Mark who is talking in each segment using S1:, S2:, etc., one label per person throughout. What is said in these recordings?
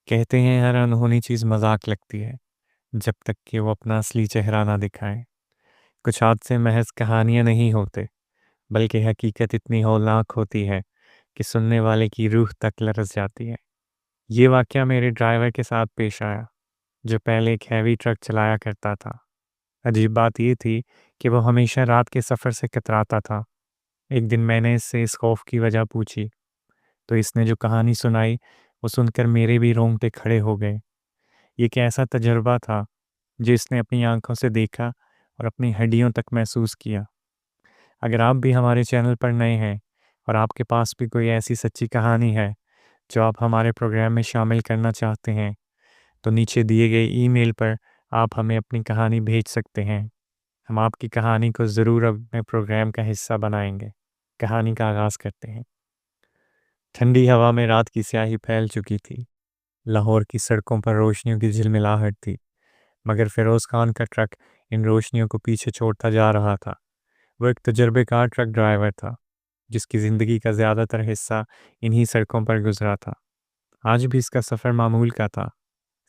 S1: کہتے ہیں ہر انہونی چیز مذاق لگتی ہے جب تک کہ وہ اپنا اصلی چہرہ نہ دکھائے۔ کچھ حادثے محض کہانیاں نہیں ہوتے، بلکہ حقیقت اتنی ہولناک ہوتی ہے کہ سننے والے کی روح تک لرز جاتی ہے۔ یہ واقعہ میرے ڈرائیور کے ساتھ پیش آیا، جو پہلے ایک ہیوی ٹرک چلایا کرتا تھا۔ عجیب بات یہ تھی کہ وہ ہمیشہ رات کے سفر سے کتراتا تھا۔ ایک دن میں نے اس سے اس خوف کی وجہ پوچھی، تو اس نے جو کہانی سنائی وہ سن کر میرے بھی رونگٹے کھڑے ہو گئے۔ یہ ایک ایسا تجربہ تھا جو اس نے اپنی آنکھوں سے دیکھا اور اپنی ہڈیوں تک محسوس کیا۔ اگر آپ بھی ہمارے چینل پر نئے ہیں اور آپ کے پاس بھی کوئی ایسی سچی کہانی ہے جو آپ ہمارے پروگرام میں شامل کرنا چاہتے ہیں، تو نیچے دیے گئے ای میل پر آپ ہمیں اپنی کہانی بھیج سکتے ہیں۔ ہم آپ کی کہانی کو ضرور اپنے پروگرام کا حصہ بنائیں گے۔ کہانی کا آغاز کرتے ہیں۔ ٹھنڈی ہوا میں رات کی سیاہی پھیل چکی تھی۔ لاہور کی سڑکوں پر روشنیوں کی جھلملاہٹ تھی، مگر فیروز خان کا ٹرک ان روشنیوں کو پیچھے چھوڑتا جا رہا تھا۔ وہ ایک تجربے کار ٹرک ڈرائیور تھا، جس کی زندگی کا زیادہ تر حصہ انہی سڑکوں پر گزرا تھا۔ آج بھی اس کا سفر معمول کا تھا۔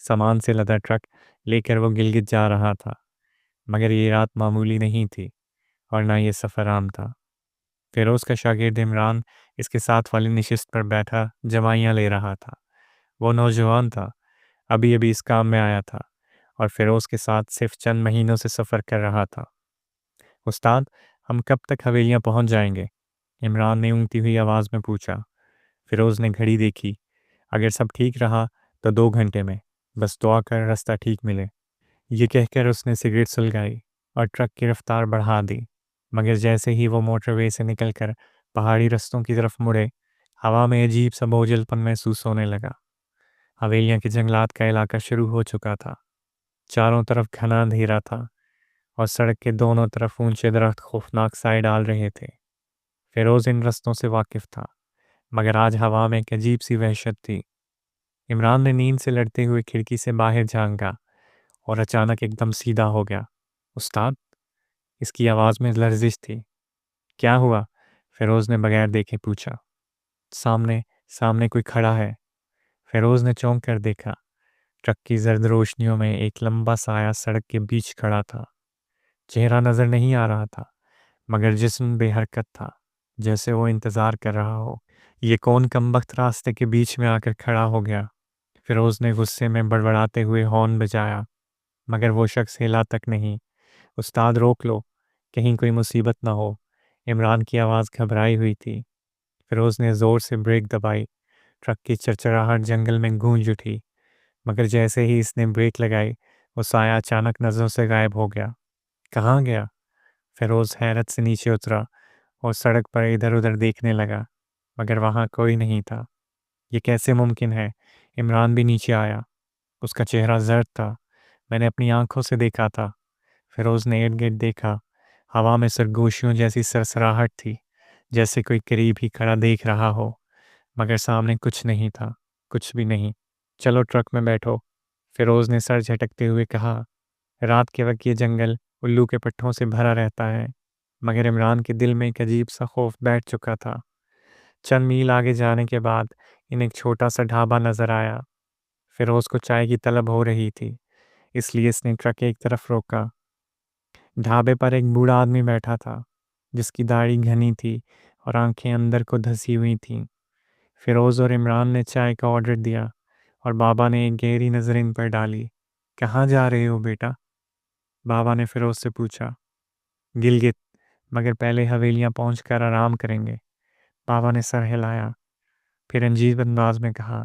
S1: سامان سے لدا ٹرک لے کر وہ گلگت جا رہا تھا، مگر یہ رات معمولی نہیں تھی اور نہ یہ سفر عام تھا۔ فیروز کا شاگرد عمران اس کے ساتھ والی نشست پر بیٹھا جمائیاں لے رہا تھا۔ وہ نوجوان تھا، ابھی اس کام میں آیا تھا اور فیروز کے ساتھ صرف چند مہینوں سے سفر کر رہا تھا۔ استاد، ہم کب تک حویلیاں پہنچ جائیں گے؟ عمران نے اونگتی ہوئی آواز میں پوچھا۔ فیروز نے گھڑی دیکھی۔ اگر سب ٹھیک رہا تو 2 گھنٹے میں، بس دعا کر رستہ ٹھیک ملے۔ یہ کہہ کر اس نے سگریٹ سلگائی اور ٹرک کی رفتار بڑھا دی، مگر جیسے ہی وہ موٹر وے سے نکل کر پہاڑی رستوں کی طرف مڑے، ہوا میں عجیب سا بوجھل پن محسوس ہونے لگا۔ حویلیاں کے جنگلات کا علاقہ شروع ہو چکا تھا۔ چاروں طرف گھنا اندھیرا تھا اور سڑک کے دونوں طرف اونچے درخت خوفناک سائے ڈال رہے تھے۔ فیروز ان رستوں سے واقف تھا، مگر آج ہوا میں ایک عجیب سی وحشت تھی۔ عمران نے نیند سے لڑتے ہوئے کھڑکی سے باہر جھانکا اور اچانک ایک دم سیدھا ہو گیا۔ استاد، اس کی آواز میں لرزش تھی۔ کیا ہوا؟ فیروز نے بغیر دیکھے پوچھا۔ سامنے کوئی کھڑا ہے۔ فیروز نے چونک کر دیکھا۔ ٹرک کی زرد روشنیوں میں ایک لمبا سایہ سڑک کے بیچ کھڑا تھا۔ چہرہ نظر نہیں آ رہا تھا، مگر جسم بے حرکت تھا، جیسے وہ انتظار کر رہا ہو۔ یہ کون کمبخت راستے کے بیچ میں آ کر کھڑا ہو گیا؟ فیروز نے غصے میں بڑبڑاتے ہوئے ہارن بجایا، مگر وہ شخص ہلا تک نہیں۔ استاد، روک لو، کہیں کوئی مصیبت نہ ہو۔ عمران کی آواز گھبرائی ہوئی تھی۔ فیروز نے زور سے بریک دبائی۔ ٹرک کی چرچراہٹ جنگل میں گونج اٹھی، مگر جیسے ہی اس نے بریک لگائی، وہ سایہ اچانک نظروں سے غائب ہو گیا۔ کہاں گیا؟ فیروز حیرت سے نیچے اترا اور سڑک پر ادھر ادھر دیکھنے لگا، مگر وہاں کوئی نہیں تھا۔ یہ کیسے ممکن ہے؟ عمران بھی نیچے آیا۔ اس کا چہرہ زرد تھا۔ میں نے اپنی آنکھوں سے دیکھا تھا۔ فیروز نے ارد گرد دیکھا۔ ہوا میں سرگوشیوں جیسی سرسراہٹ تھی، جیسے کوئی قریب ہی کھڑا دیکھ رہا ہو، مگر سامنے کچھ نہیں تھا، کچھ بھی نہیں۔ چلو ٹرک میں بیٹھو، فیروز نے سر جھٹکتے ہوئے کہا۔ رات کے وقت یہ جنگل الو کے پٹھوں سے بھرا رہتا ہے، مگر عمران کے دل میں ایک عجیب سا خوف بیٹھ چکا تھا۔ چند میل آگے جانے کے بعد انہیں ایک چھوٹا سا ڈھابا نظر آیا۔ فیروز کو چائے کی طلب ہو رہی تھی، اس لیے اس نے ٹرک ایک طرف روکا۔ ڈھابے پر ایک بوڑھا آدمی بیٹھا تھا، جس کی داڑھی گھنی تھی اور آنکھیں اندر کو دھسی ہوئی تھیں۔ فیروز اور عمران نے چائے کا آرڈر دیا اور بابا نے ایک گہری نظر ان پر ڈالی۔ کہاں جا رہے ہو بیٹا؟ بابا نے فیروز سے پوچھا۔ گلگت، مگر پہلے حویلیاں پہنچ کر آرام کریں گے۔ بابا نے سر ہلایا، پھر عجیب انداز میں کہا،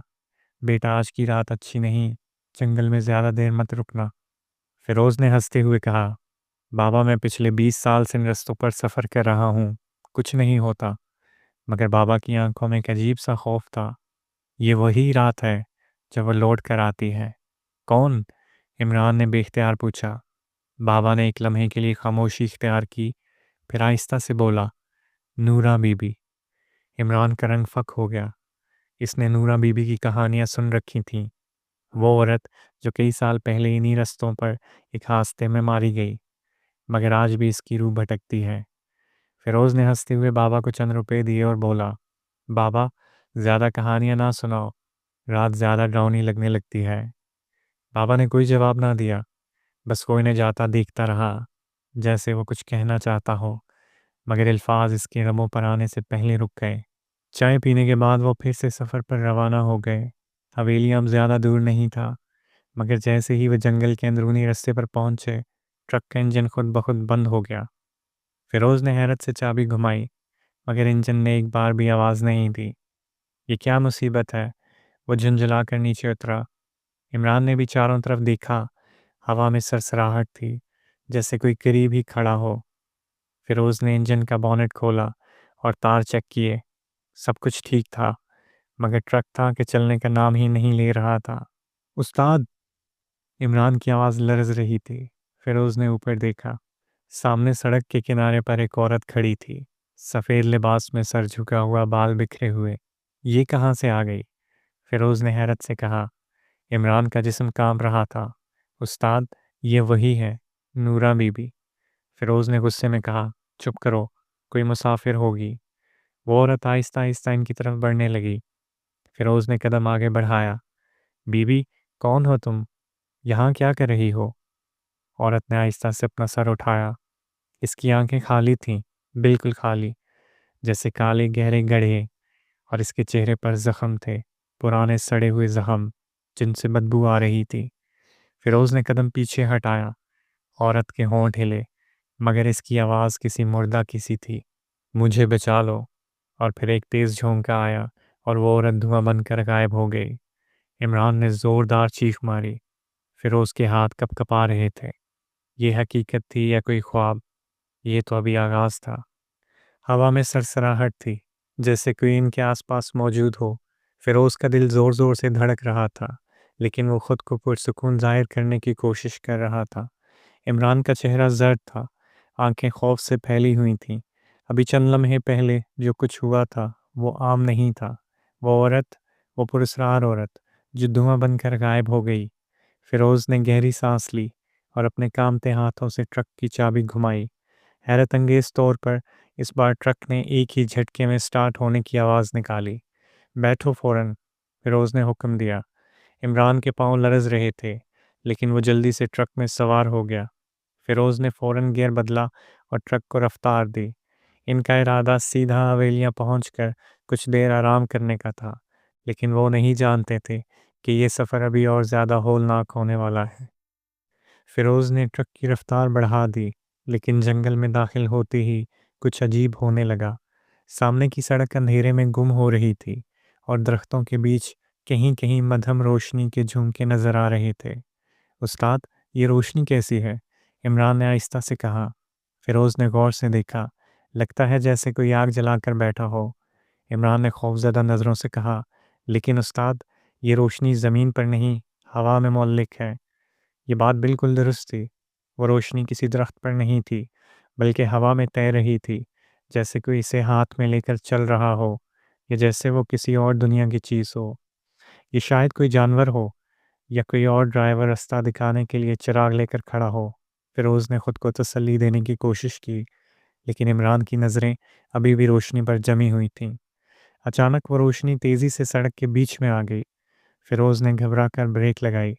S1: بیٹا آج کی رات اچھی نہیں، جنگل میں زیادہ دیر مت رکنا۔ فیروز نے ہنستے ہوئے کہا، بابا میں پچھلے 20 سال سے ان رستوں پر سفر کر رہا ہوں، کچھ نہیں ہوتا۔ مگر بابا کی آنکھوں میں ایک عجیب سا خوف تھا۔ یہ وہی رات ہے جب وہ لوٹ کر آتی ہے۔ کون؟ عمران نے بے اختیار پوچھا۔ بابا نے ایک لمحے کے لیے خاموشی اختیار کی، پھر آہستہ سے بولا، نورا بی بی۔ عمران کا رنگ فک ہو گیا۔ اس نے نورا بی بی کی کہانیاں سن رکھی تھیں، وہ عورت جو کئی سال پہلے انہی رستوں پر ایک حادثے میں ماری گئی، مگر آج بھی اس کی روح بھٹکتی ہے۔ فیروز نے ہنستے ہوئے بابا کو چند روپے دیے اور بولا، بابا زیادہ کہانیاں نہ سناؤ، رات زیادہ ڈراؤنی لگنے لگتی ہے۔ بابا نے کوئی جواب نہ دیا، بس کوئی نہ جاتا دیکھتا رہا، جیسے وہ کچھ کہنا چاہتا ہو، مگر الفاظ اس کے غموں پر آنے سے پہلے رک گئے۔ چائے پینے کے بعد وہ پھر سے سفر پر روانہ ہو گئے۔ حویلی اب زیادہ دور نہیں تھا، مگر جیسے ہی وہ جنگل کے اندرونی رستے پر پہنچے، ٹرک کا انجن خود بخود بند ہو گیا۔ فیروز نے حیرت سے چابی گھمائی، مگر انجن نے ایک بار بھی آواز نہیں دی۔ یہ کیا مصیبت ہے؟ وہ جھنجھلا کر نیچے اترا۔ عمران نے بھی چاروں طرف دیکھا۔ ہوا میں سرسراہٹ تھی، جیسے کوئی قریب ہی کھڑا ہو۔ فیروز نے انجن کا بونٹ کھولا اور تار چیک کیے۔ سب کچھ ٹھیک تھا، مگر ٹرک تھا کہ چلنے کا نام ہی نہیں لے رہا تھا۔ استاد! عمران کی آواز لرز رہی تھی۔ فیروز نے اوپر دیکھا۔ سامنے سڑک کے کنارے پر ایک عورت کھڑی تھی، سفید لباس میں سر جھکا ہوا، بال بکھرے ہوئے۔ یہ کہاں سے آ گئی؟ فیروز نے حیرت سے کہا۔ عمران کا جسم کانپ رہا تھا۔ استاد، یہ وہی ہے، نورہ بی بی۔ فیروز نے غصے میں کہا، چپ کرو، کوئی مسافر ہوگی۔ وہ عورت آہستہ آہستہ ان کی طرف بڑھنے لگی۔ فیروز نے قدم آگے بڑھایا۔ بی بی، کون ہو تم؟ یہاں کیا کر رہی ہو؟ عورت نے آہستہ سے اپنا سر اٹھایا۔ اس کی آنکھیں خالی تھیں، بالکل خالی، جیسے کالے گہرے گڑھے، اور اس کے چہرے پر زخم تھے، پرانے سڑے ہوئے زخم جن سے بدبو آ رہی تھی۔ فیروز نے قدم پیچھے ہٹایا۔ عورت کے ہونٹ ہلے، مگر اس کی آواز کسی مردہ کسی تھی۔ مجھے بچا لو۔ اور پھر ایک تیز جھونکا آیا اور وہ عورت دھواں بن کر غائب ہو گئی۔ عمران نے زوردار چیخ ماری۔ فیروز کے ہاتھ کپ کپا رہے تھے۔ یہ حقیقت تھی یا کوئی خواب؟ یہ تو ابھی آغاز تھا۔ ہوا میں سرسراہٹ تھی، جیسے کوئی ان کے آس پاس موجود ہو۔ فیروز کا دل زور زور سے دھڑک رہا تھا، لیکن وہ خود کو پرسکون ظاہر کرنے کی کوشش کر رہا تھا۔ عمران کا چہرہ زرد تھا، آنکھیں خوف سے پھیلی ہوئی تھیں۔ ابھی چند لمحے پہلے جو کچھ ہوا تھا وہ عام نہیں تھا۔ وہ عورت، وہ پراسرار عورت جو دھواں بن کر غائب ہو گئی۔ فیروز نے گہری سانس لی اور اپنے کانپتے ہاتھوں سے ٹرک کی چابی گھمائی۔ حیرت انگیز طور پر اس بار ٹرک نے ایک ہی جھٹکے میں سٹارٹ ہونے کی آواز نکالی۔ بیٹھو فوراً، فیروز نے حکم دیا۔ عمران کے پاؤں لرز رہے تھے، لیکن وہ جلدی سے ٹرک میں سوار ہو گیا۔ فیروز نے فوراً گیئر بدلا اور ٹرک کو رفتار دی۔ ان کا ارادہ سیدھا حویلیاں پہنچ کر کچھ دیر آرام کرنے کا تھا، لیکن وہ نہیں جانتے تھے کہ یہ سفر ابھی اور زیادہ ہولناک ہونے والا ہے۔ فیروز نے ٹرک کی رفتار بڑھا دی، لیکن جنگل میں داخل ہوتے ہی کچھ عجیب ہونے لگا۔ سامنے کی سڑک اندھیرے میں گم ہو رہی تھی اور درختوں کے بیچ کہیں کہیں مدھم روشنی کے جھمکے نظر آ رہے تھے۔ استاد، یہ روشنی کیسی ہے؟ عمران نے آہستہ سے کہا۔ فیروز نے غور سے دیکھا۔ لگتا ہے جیسے کوئی آگ جلا کر بیٹھا ہو۔ عمران نے خوفزدہ نظروں سے کہا، لیکن استاد، یہ روشنی زمین پر نہیں، ہوا میں معلق ہے۔ یہ بات بالکل درست تھی۔ وہ روشنی کسی درخت پر نہیں تھی، بلکہ ہوا میں تیر رہی تھی، جیسے کوئی اسے ہاتھ میں لے کر چل رہا ہو، یا جیسے وہ کسی اور دنیا کی چیز ہو۔ یہ شاید کوئی جانور ہو، یا کوئی اور ڈرائیور راستہ دکھانے کے لیے چراغ لے کر کھڑا ہو۔ فیروز نے خود کو تسلی دینے کی کوشش کی، لیکن عمران کی نظریں ابھی بھی روشنی پر جمی ہوئی تھیں۔ اچانک وہ روشنی تیزی سے سڑک کے بیچ میں آ گئی۔ فیروز نے گھبرا کر بریک لگائی،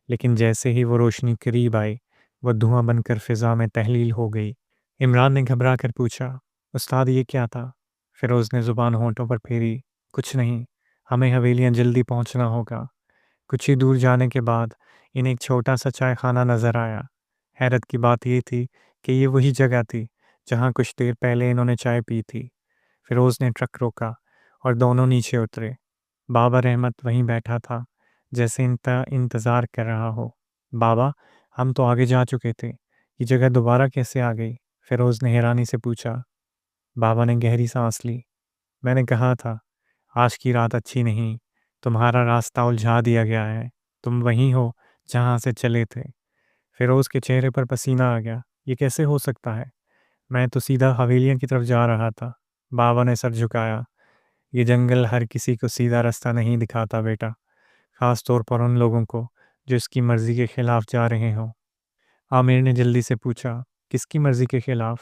S1: لیکن جیسے ہی وہ روشنی قریب آئی، وہ دھواں بن کر فضا میں تحلیل ہو گئی۔ عمران نے گھبرا کر پوچھا، استاد یہ کیا تھا؟ فیروز نے زبان ہونٹوں پر پھیری، کچھ نہیں، ہمیں حویلیاں جلدی پہنچنا ہوگا۔ کچھ ہی دور جانے کے بعد انہیں ایک چھوٹا سا چائے خانہ نظر آیا۔ حیرت کی بات یہ تھی کہ یہ وہی جگہ تھی جہاں کچھ دیر پہلے انہوں نے چائے پی تھی۔ فیروز نے ٹرک روکا اور دونوں نیچے اترے۔ بابا رحمت وہیں بیٹھا تھا، جیسے انتظار کر رہا ہو۔ بابا، ہم تو آگے جا چکے تھے، یہ جگہ دوبارہ کیسے آ گئی؟ فیروز نے حیرانی سے پوچھا۔ بابا نے گہری سانس لی۔ میں نے کہا تھا، آج کی رات اچھی نہیں، تمہارا راستہ الجھا دیا گیا ہے، تم وہیں ہو جہاں سے چلے تھے۔ فیروز کے چہرے پر پسینہ آ گیا۔ یہ کیسے ہو سکتا ہے؟ میں تو سیدھا حویلیاں کی طرف جا رہا تھا۔ بابا نے سر جھکایا۔ یہ جنگل ہر کسی کو سیدھا راستہ نہیں دکھاتا بیٹا، خاص طور پر ان لوگوں کو جو اس کی مرضی کے خلاف جا رہے ہوں۔ عامر نے جلدی سے پوچھا، کس کی مرضی کے خلاف؟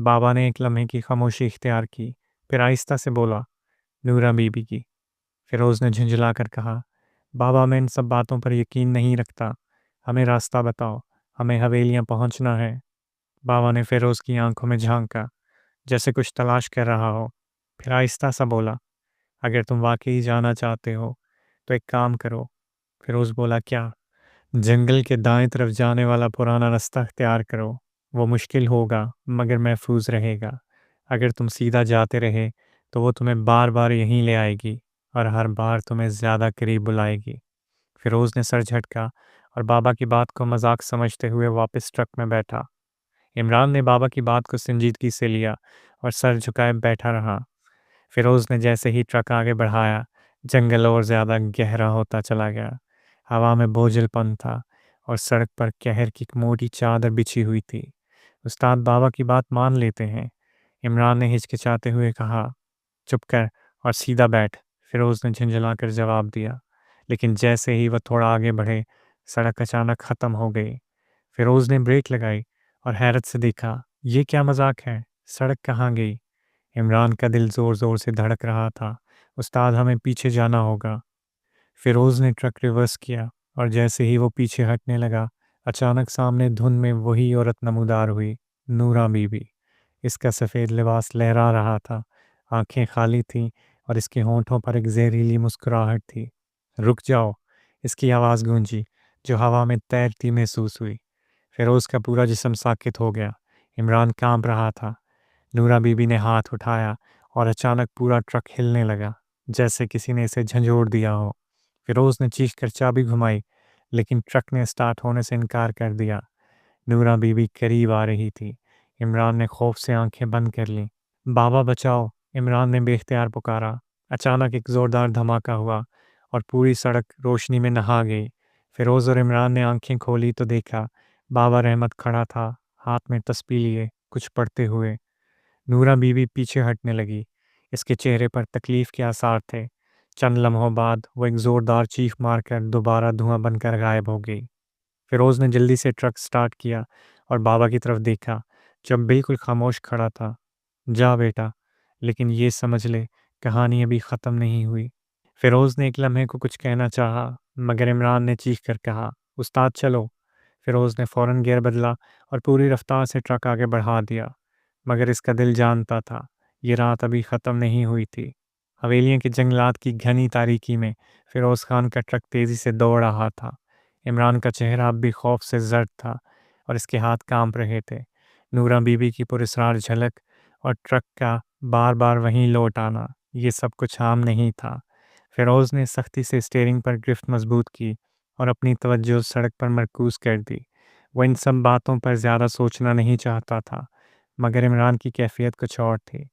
S1: بابا نے ایک لمحے کی خاموشی اختیار کی، پھر آہستہ سے بولا، نورہ بی بی کی۔ فیروز نے جھنجھلا کر کہا، بابا میں ان سب باتوں پر یقین نہیں رکھتا، ہمیں راستہ بتاؤ، ہمیں حویلیاں پہنچنا ہے۔ بابا نے فیروز کی آنکھوں میں جھانکا جیسے کچھ تلاش کر رہا ہو، پھر آہستہ سا بولا، اگر تم واقعی جانا چاہتے ہو تو ایک کام کرو۔ فیروز بولا، کیا؟ جنگل کے دائیں طرف جانے والا پرانا راستہ اختیار کرو، وہ مشکل ہوگا مگر محفوظ رہے گا۔ اگر تم سیدھا جاتے رہے تو وہ تمہیں بار بار یہیں لے آئے گی اور ہر بار تمہیں زیادہ قریب بلائے گی۔ فیروز نے سر جھٹکا اور بابا کی بات کو مذاق سمجھتے ہوئے واپس ٹرک میں بیٹھا۔ عمران نے بابا کی بات کو سنجیدگی سے لیا اور سر جھکائے بیٹھا رہا۔ فیروز نے جیسے ہی ٹرک آگے بڑھایا، جنگل اور زیادہ گہرا ہوتا چلا گیا۔ ہوا میں بوجھل پن تھا اور سڑک پر قہر کی ایک موٹی چادر بچھی ہوئی تھی۔ استاد بابا کی بات مان لیتے ہیں، عمران نے ہچکچاتے ہوئے کہا۔ چپ کر اور سیدھا بیٹھ، فیروز نے جھنجھلا کر جواب دیا۔ لیکن جیسے ہی وہ تھوڑا آگے بڑھے، سڑک اچانک ختم ہو گئی۔ فیروز نے بریک لگائی اور حیرت سے دیکھا، یہ کیا مذاق ہے؟ سڑک کہاں گئی؟ عمران کا دل زور زور سے دھڑک رہا تھا۔ استاد ہمیں پیچھے جانا ہوگا۔ فیروز نے ٹرک ریورس کیا اور جیسے ہی وہ پیچھے ہٹنے لگا، اچانک سامنے دھند میں وہی عورت نمودار ہوئی، نورہ بی بی۔ اس کا سفید لباس لہرا رہا تھا، آنکھیں خالی تھیں اور اس کے ہونٹوں پر ایک زہریلی مسکراہٹ تھی۔ رک جاؤ، اس کی آواز گونجی جو ہوا میں تیرتی محسوس ہوئی۔ فیروز کا پورا جسم ساکت ہو گیا، عمران کانپ رہا تھا۔ نورہ بی بی نے ہاتھ اٹھایا اور اچانک پورا ٹرک ہلنے لگا جیسے کسی نے اسے جھنجھوڑ دیا ہو۔ فیروز نے چیخ کر چابی گھمائی لیکن ٹرک نے سٹارٹ ہونے سے انکار کر دیا۔ نورہ بی بی قریب آ رہی تھی۔ عمران نے خوف سے آنکھیں بند کر لیں۔ بابا بچاؤ، عمران نے بے اختیار پکارا۔ اچانک ایک زوردار دھماکہ ہوا اور پوری سڑک روشنی میں نہا گئی۔ فیروز اور عمران نے آنکھیں کھولی تو دیکھا بابا رحمت کھڑا تھا، ہاتھ میں تسبیح لیے کچھ پڑھتے ہوئے۔ نورہ بی بی پیچھے ہٹنے لگی، اس کے چہرے پر تکلیف کے آثار تھے۔ چند لمحوں بعد وہ ایک زوردار چیخ مار کر دوبارہ دھواں بن کر غائب ہو گئی۔ فیروز نے جلدی سے ٹرک سٹارٹ کیا اور بابا کی طرف دیکھا جب بالکل خاموش کھڑا تھا۔ جا بیٹا، لیکن یہ سمجھ لے کہانی ابھی ختم نہیں ہوئی۔ فیروز نے ایک لمحے کو کچھ کہنا چاہا مگر عمران نے چیخ کر کہا، استاد چلو۔ فیروز نے فوراً گیئر بدلا اور پوری رفتار سے ٹرک آگے بڑھا دیا، مگر اس کا دل جانتا تھا یہ رات ابھی ختم نہیں ہوئی تھی۔ حویلیوں کے جنگلات کی گھنی تاریکی میں فیروز خان کا ٹرک تیزی سے دوڑ رہا تھا۔ عمران کا چہرہ اب بھی خوف سے زرد تھا اور اس کے ہاتھ کانپ رہے تھے۔ نورہ بی بی کی پراسرار جھلک اور ٹرک کا بار بار وہیں لوٹ آنا، یہ سب کچھ عام نہیں تھا۔ فیروز نے سختی سے اسٹیئرنگ پر گرفت مضبوط کی اور اپنی توجہ سڑک پر مرکوز کر دی۔ وہ ان سب باتوں پر زیادہ سوچنا نہیں چاہتا تھا مگر عمران کی کیفیت کچھ اور تھی۔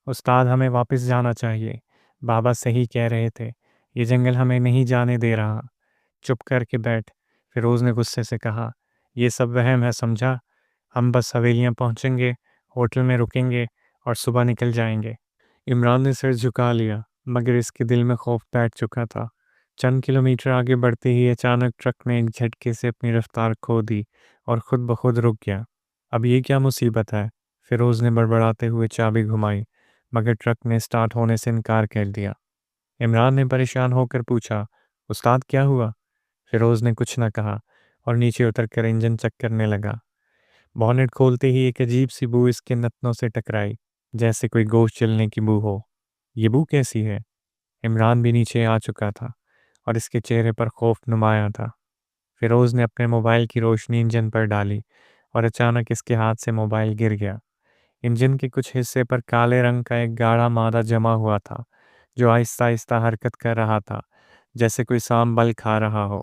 S1: استاد ہمیں واپس جانا چاہیے، بابا صحیح کہہ رہے تھے، یہ جنگل ہمیں نہیں جانے دے رہا۔ چپ کر کے بیٹھ، فیروز نے غصے سے کہا، یہ سب وہم ہے سمجھا؟ ہم بس حویلیاں پہنچیں گے، ہوٹل میں رکیں گے اور صبح نکل جائیں گے۔ عمران نے سر جھکا لیا مگر اس کے دل میں خوف بیٹھ چکا تھا۔ چند کلومیٹر آگے بڑھتے ہی اچانک ٹرک نے ایک جھٹکے سے اپنی رفتار کھو دی اور خود بخود رک گیا۔ اب یہ کیا مصیبت ہے؟ فیروز نے بڑبڑاتے ہوئے چابی گھمائی مگر ٹرک نے سٹارٹ ہونے سے انکار کر دیا۔ عمران نے پریشان ہو کر پوچھا، استاد کیا ہوا؟ فیروز نے کچھ نہ کہا اور نیچے اتر کر انجن چیک کرنے لگا۔ بونٹ کھولتے ہی ایک عجیب سی بو اس کے نتنوں سے ٹکرائی، جیسے کوئی گوشت جلنے کی بو ہو۔ یہ بو کیسی ہے؟ عمران بھی نیچے آ چکا تھا اور اس کے چہرے پر خوف نمایاں تھا۔ فیروز نے اپنے موبائل کی روشنی انجن پر ڈالی اور اچانک اس کے ہاتھ سے موبائل گر گیا۔ انجن کے کچھ حصے پر کالے رنگ کا ایک گاڑھا مادہ جمع ہوا تھا جو آہستہ آہستہ حرکت کر رہا تھا جیسے کوئی سام بل کھا رہا ہو۔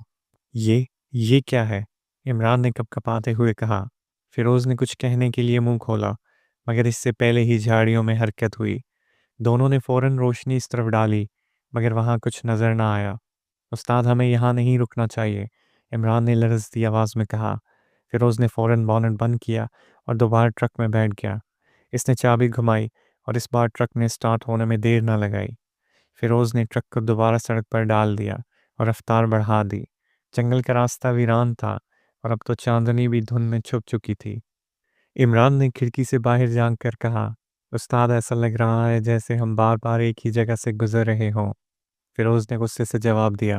S1: یہ کیا ہے؟ عمران نے کپ کپاتے ہوئے کہا۔ فیروز نے کچھ کہنے کے لیے منہ کھولا مگر اس سے پہلے ہی جھاڑیوں میں حرکت ہوئی۔ دونوں نے فوراً روشنی اس طرف ڈالی مگر وہاں کچھ نظر نہ آیا۔ استاد ہمیں یہاں نہیں رکنا چاہیے، عمران نے لرزتی آواز میں کہا۔ فیروز نے فوراً بونٹ بند کیا اور دوبارہ ٹرک میں بیٹھ گیا۔ اس نے چابی گھمائی اور اس بار ٹرک نے سٹارٹ ہونے میں دیر نہ لگائی۔ فیروز نے ٹرک کو دوبارہ سڑک پر ڈال دیا اور رفتار بڑھا دی۔ جنگل کا راستہ ویران تھا اور اب تو چاندنی بھی دھند میں چھپ چکی تھی۔ عمران نے کھڑکی سے باہر جھانک کر کہا، استاد ایسا لگ رہا ہے جیسے ہم بار بار ایک ہی جگہ سے گزر رہے ہوں۔ فیروز نے غصے سے جواب دیا،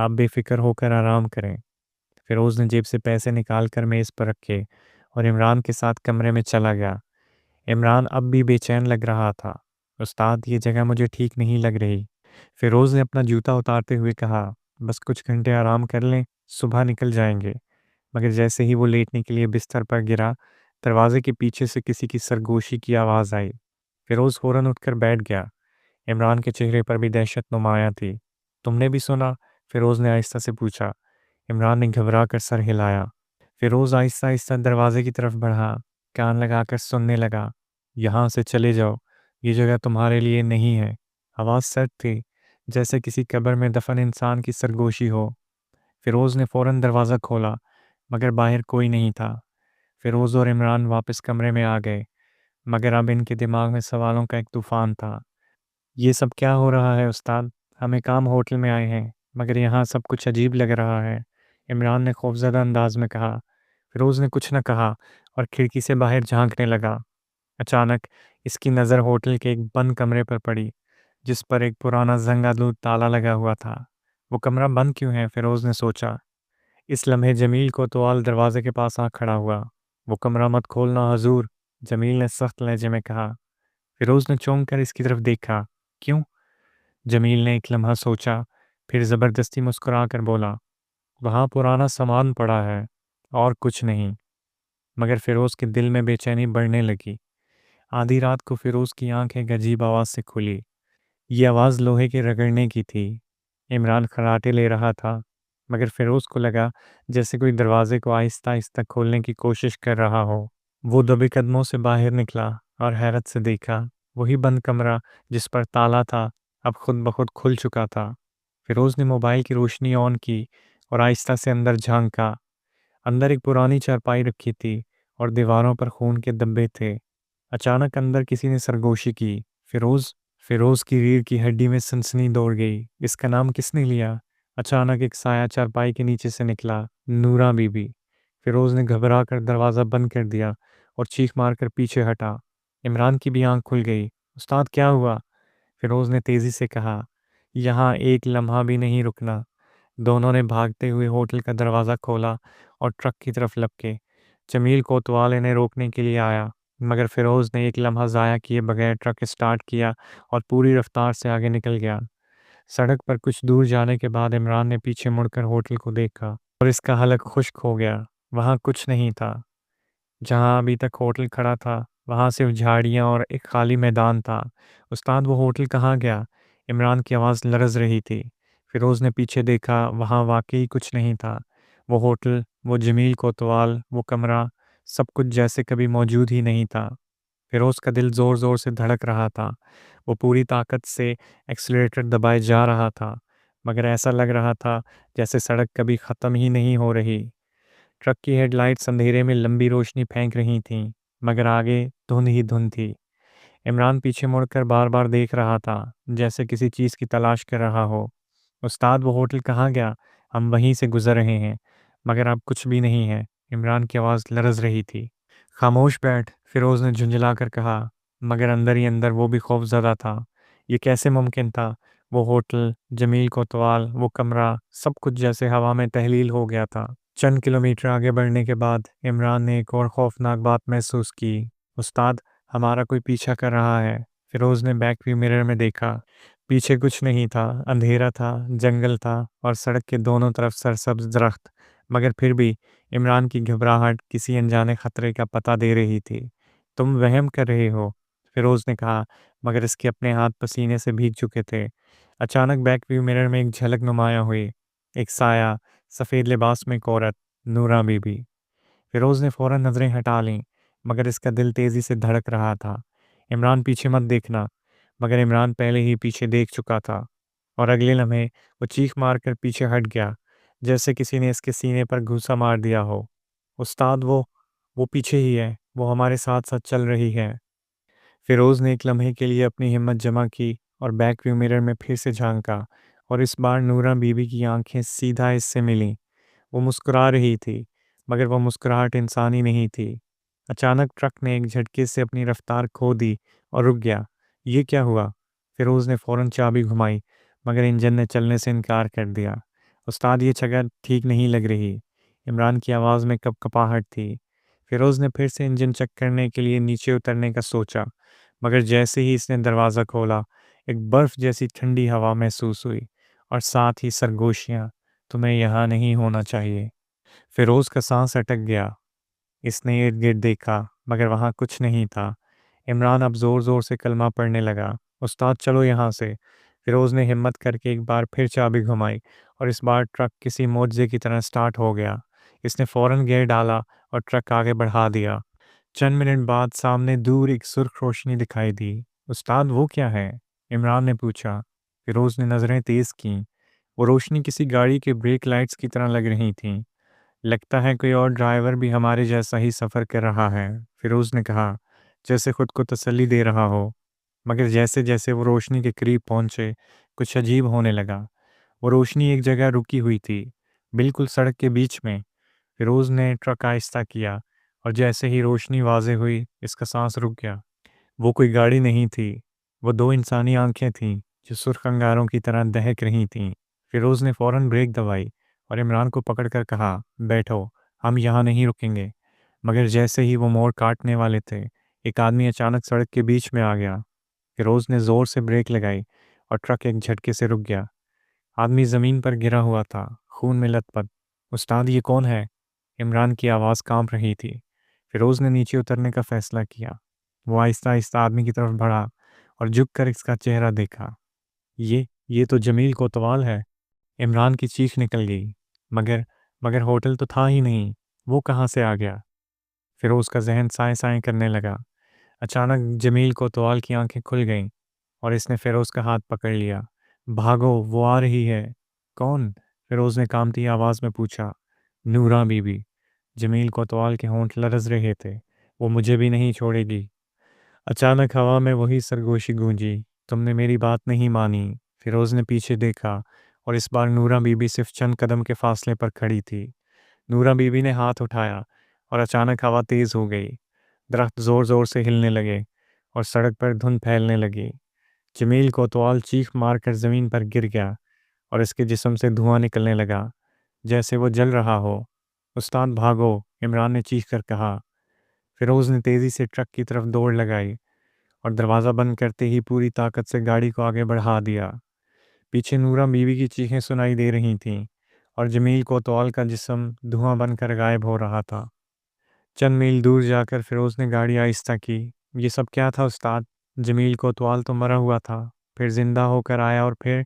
S1: آپ بے فکر ہو کر آرام کریں۔ فیروز نے جیب سے پیسے نکال کر میز پر رکھے اور عمران کے ساتھ کمرے میں چلا گیا۔ عمران اب بھی بے چین لگ رہا تھا۔ استاد، یہ جگہ مجھے ٹھیک نہیں لگ رہی۔ فیروز نے اپنا جوتا اتارتے ہوئے کہا، بس کچھ گھنٹے آرام کر لیں، صبح نکل جائیں گے۔ مگر جیسے ہی وہ لیٹنے کے لیے بستر پر گرا، دروازے کے پیچھے سے کسی کی سرگوشی کی آواز آئی۔ فیروز فوراً اٹھ کر بیٹھ گیا۔ عمران کے چہرے پر بھی دہشت نمایاں تھی۔ تم نے بھی سنا؟ فیروز نے آہستہ سے پوچھا۔ عمران نے گھبرا کر سر ہلایا۔ فیروز آہستہ آہستہ دروازے کی طرف بڑھا، کان لگا کر سننے لگا۔ یہاں سے چلے جاؤ، یہ جگہ تمہارے لیے نہیں ہے۔ آواز سرد تھی، جیسے کسی قبر میں دفن انسان کی سرگوشی ہو۔ فیروز نے فوراً دروازہ کھولا، مگر باہر کوئی نہیں تھا۔ فیروز اور عمران واپس کمرے میں آ گئے، مگر اب ان کے دماغ میں سوالوں کا ایک طوفان تھا۔ یہ سب کیا ہو رہا ہے استاد؟ ہمیں کام ہوٹل میں آئے ہیں، مگر یہاں سب کچھ عجیب لگ رہا ہے، عمران نے خوفزدہ انداز میں کہا۔ فیروز نے کچھ نہ کہا اور کھڑکی سے باہر جھانکنے لگا۔ اچانک اس کی نظر ہوٹل کے ایک بند کمرے پر پڑی، جس پر ایک پرانا زنگ آلود تالا لگا ہوا تھا۔ وہ کمرہ بند کیوں ہے؟ فیروز نے سوچا۔ اس لمحے جمیل کوتوال دروازے کے پاس آ کھڑا ہوا۔ وہ کمرہ مت کھولنا حضور، جمیل نے سخت لہجے میں کہا۔ فیروز نے چونک کر اس کی طرف دیکھا۔ کیوں؟ جمیل نے ایک لمحہ سوچا، پھر زبردستی مسکرا کر بولا، وہاں پرانا سامان پڑا ہے اور کچھ نہیں۔ مگر فیروز کے دل میں بے چینی بڑھنے لگی۔ آدھی رات کو فیروز کی آنکھ ایک عجیب آواز سے کھلی۔ یہ آواز لوہے کے رگڑنے کی تھی۔ عمران خراٹے لے رہا تھا، مگر فیروز کو لگا جیسے کوئی دروازے کو آہستہ آہستہ کھولنے کی کوشش کر رہا ہو۔ وہ دبے قدموں سے باہر نکلا اور حیرت سے دیکھا، وہی بند کمرہ جس پر تالا تھا اب خود بخود کھل چکا تھا۔ فیروز نے موبائل کی روشنی آن کی اور آہستہ سے اندر جھانکا۔ اندر ایک پرانی چارپائی رکھی تھی اور دیواروں پر خون کے دبے تھے۔ اچانک اندر کسی نے سرگوشی کی، فیروز کی ریڑھ کی ہڈی میں سنسنی دوڑ گئی۔ اس کا نام کس نے لیا؟ اچانک ایک سایہ چارپائی کے نیچے سے نکلا، نورا بی بی۔ فیروز نے گھبرا کر دروازہ بند کر دیا اور چیخ مار کر پیچھے ہٹا۔ عمران کی بھی آنکھ کھل گئی۔ استاد، کیا ہوا؟ فیروز نے تیزی سے کہا۔ یہاں ایک لمحہ بھی نہیں رکنا۔ دونوں نے بھاگتے ہوئے ہوٹل کا دروازہ کھولا اور ٹرک کی طرف لپکے۔ جمیل کوتوال انہیں روکنے کے لیے آیا، مگر فیروز نے ایک لمحہ ضائع کیے بغیر ٹرک اسٹارٹ کیا اور پوری رفتار سے آگے نکل گیا۔ سڑک پر کچھ دور جانے کے بعد عمران نے پیچھے مڑ کر ہوٹل کو دیکھا اور اس کا حلق خشک ہو گیا۔ وہاں کچھ نہیں تھا۔ جہاں ابھی تک ہوٹل کھڑا تھا، وہاں صرف جھاڑیاں اور ایک خالی میدان تھا۔ استاد، وہ ہوٹل کہاں گیا؟ عمران کی آواز لرز رہی تھی۔ فیروز نے پیچھے دیکھا، وہاں واقعی کچھ نہیں تھا۔ وہ ہوٹل، وہ جمیل کوتوال، وہ کمرہ، سب کچھ جیسے کبھی موجود ہی نہیں تھا۔ فیروز کا دل زور زور سے دھڑک رہا تھا۔ وہ پوری طاقت سے ایکسیلریٹر دبائے جا رہا تھا، مگر ایسا لگ رہا تھا جیسے سڑک کبھی ختم ہی نہیں ہو رہی۔ ٹرک کی ہیڈ لائٹس اندھیرے میں لمبی روشنی پھینک رہی تھیں، مگر آگے دھند ہی دھند تھی۔ عمران پیچھے مڑ کر بار بار دیکھ رہا تھا، جیسے کسی چیز کی تلاش کر رہا ہو۔ استاد، وہ ہوٹل کہاں گیا؟ ہم وہیں سے گزر رہے ہیں، مگر اب کچھ بھی نہیں ہے۔ عمران کی آواز لرز رہی تھی۔ خاموش بیٹھ، فیروز نے جھنجھلا کر کہا، مگر اندر ہی اندر وہ بھی خوف زدہ تھا۔ یہ کیسے ممکن تھا؟ وہ ہوٹل، جمیل کوتوال، وہ کمرہ، سب کچھ جیسے ہوا میں تحلیل ہو گیا تھا۔ چند کلومیٹر آگے بڑھنے کے بعد عمران نے ایک اور خوفناک بات محسوس کی۔ استاد، ہمارا کوئی پیچھا کر رہا ہے۔ فیروز نے بیک ویو مرر میں دیکھا۔ پیچھے کچھ نہیں تھا، اندھیرا تھا، جنگل تھا اور سڑک کے دونوں طرف سرسبز درخت، مگر پھر بھی عمران کی گھبراہٹ کسی انجانے خطرے کا پتہ دے رہی تھی۔ تم وہم کر رہے ہو، فیروز نے کہا، مگر اس کے اپنے ہاتھ پسینے سے بھیگ چکے تھے۔ اچانک بیک ویو مرر میں ایک جھلک نمایاں ہوئی، ایک سایہ، سفید لباس میں ایک عورت، نورا بی بی۔ فیروز نے فوراً نظریں ہٹا لیں، مگر اس کا دل تیزی سے دھڑک رہا تھا۔ عمران، پیچھے مت دیکھنا، مگر عمران پہلے ہی پیچھے دیکھ چکا تھا، اور اگلے لمحے وہ چیخ مار کر پیچھے ہٹ گیا، جیسے کسی نے اس کے سینے پر گھوسا مار دیا ہو۔ استاد، وہ پیچھے ہی ہے، وہ ہمارے ساتھ ساتھ چل رہی ہے۔ فیروز نے ایک لمحے کے لیے اپنی ہمت جمع کی اور بیک ویو مرر میں پھر سے جھانکا، اور اس بار نورا بی بی کی آنکھیں سیدھا اس سے ملیں۔ وہ مسکرا رہی تھی، مگر وہ مسکراہٹ انسانی نہیں تھی۔ اچانک ٹرک نے ایک جھٹکے سے اپنی رفتار کھو دی اور رک گیا۔ یہ کیا ہوا؟ فیروز نے فوراً چابی گھمائی، مگر انجن نے چلنے سے انکار کر دیا۔ استاد یہ جگہ ٹھیک نہیں لگ رہی۔ عمران کی آواز میں کپ کپاہٹ تھی۔ فیروز نے پھر سے انجن چیک کرنے کے لیے نیچے اترنے کا سوچا، مگر جیسے ہی اس نے دروازہ کھولا ایک برف جیسی ٹھنڈی ہوا محسوس ہوئی اور ساتھ ہی سرگوشیاں، تمہیں یہاں نہیں ہونا چاہیے۔ فیروز کا سانس اٹک گیا۔ اس نے ارد گرد دیکھا مگر وہاں کچھ نہیں تھا۔ عمران اب زور زور سے کلمہ پڑھنے لگا، استاد چلو یہاں سے۔ فیروز نے ہمت کر کے ایک بار پھر چابی گھمائی اور اس بار ٹرک کسی معجزے کی طرح سٹارٹ ہو گیا۔ اس نے فوراً گیئر ڈالا اور ٹرک آگے بڑھا دیا۔ چند منٹ بعد سامنے دور ایک سرخ روشنی دکھائی دی۔ استاد وہ کیا ہے؟ عمران نے پوچھا۔ فیروز نے نظریں تیز کیں۔ وہ روشنی کسی گاڑی کے بریک لائٹس کی طرح لگ رہی تھیں۔ لگتا ہے کوئی اور ڈرائیور بھی ہمارے جیسا ہی سفر کر رہا ہے، فیروز نے کہا، جیسے خود کو تسلی دے رہا ہو۔ مگر جیسے جیسے وہ روشنی کے قریب پہنچے کچھ عجیب ہونے لگا۔ وہ روشنی ایک جگہ رکی ہوئی تھی، بالکل سڑک کے بیچ میں۔ فیروز نے ٹرک آہستہ کیا اور جیسے ہی روشنی واضح ہوئی اس کا سانس رک گیا۔ وہ کوئی گاڑی نہیں تھی، وہ دو انسانی آنکھیں تھیں جو سرخ انگاروں کی طرح دہک رہی تھیں۔ فیروز نے فوراً بریک دبائی اور عمران کو پکڑ کر کہا، بیٹھو، ہم یہاں نہیں رکیں گے۔ مگر جیسے ہی وہ موڑ کاٹنے والے تھے ایک آدمی اچانک سڑک کے بیچ میں آ گیا۔ فیروز نے زور سے بریک لگائی اور ٹرک ایک جھٹکے سے رک گیا۔ آدمی زمین پر گرا ہوا تھا، خون میں لت پت۔ استاد یہ کون ہے؟ عمران کی آواز کانپ رہی تھی۔ فیروز نے نیچے اترنے کا فیصلہ کیا۔ وہ آہستہ آہستہ آدمی کی طرف بڑھا اور جھک کر اس کا چہرہ دیکھا۔ یہ تو جمیل کوتوال ہے۔ عمران کی چیخ نکل گئی۔ مگر ہوٹل تو تھا ہی نہیں، وہ کہاں سے آ گیا؟ فیروز کا ذہن سائیں سائیں کرنے لگا۔ اچانک جمیل کوتوال کی آنکھیں کھل گئیں اور اس نے فیروز کا ہاتھ پکڑ لیا۔ بھاگو، وہ آ رہی ہے۔ کون؟ فیروز نے کانپتی آواز میں پوچھا۔ نورا بی بی۔ جمیل کوتوال کے ہونٹ لرز رہے تھے۔ وہ مجھے بھی نہیں چھوڑے گی۔ اچانک ہوا میں وہی سرگوشی گونجی، تم نے میری بات نہیں مانی۔ فیروز نے پیچھے دیکھا اور اس بار نورا بی بی صرف چند قدم کے فاصلے پر کھڑی تھی۔ نورا بی بی نے ہاتھ اٹھایا اور اچانک ہوا تیز ہو گئی۔ درخت زور زور سے ہلنے لگے اور سڑک پر دھند پھیلنے لگی۔ جمیل کوتوال چیخ مار کر زمین پر گر گیا اور اس کے جسم سے دھواں نکلنے لگا جیسے وہ جل رہا ہو۔ استاد بھاگو، عمران نے چیخ کر کہا۔ فیروز نے تیزی سے ٹرک کی طرف دوڑ لگائی اور دروازہ بند کرتے ہی پوری طاقت سے گاڑی کو آگے بڑھا دیا۔ پیچھے نورا بیوی کی چیخیں سنائی دے رہی تھیں اور جمیل کوتوال کا جسم دھواں بن کر غائب ہو رہا تھا۔ چند میل دور جا کر فیروز نے گاڑی آہستہ کی۔ یہ سب کیا تھا استاد؟ جمیل کوتوال تو مرا ہوا تھا، پھر زندہ ہو کر آیا اور پھر؟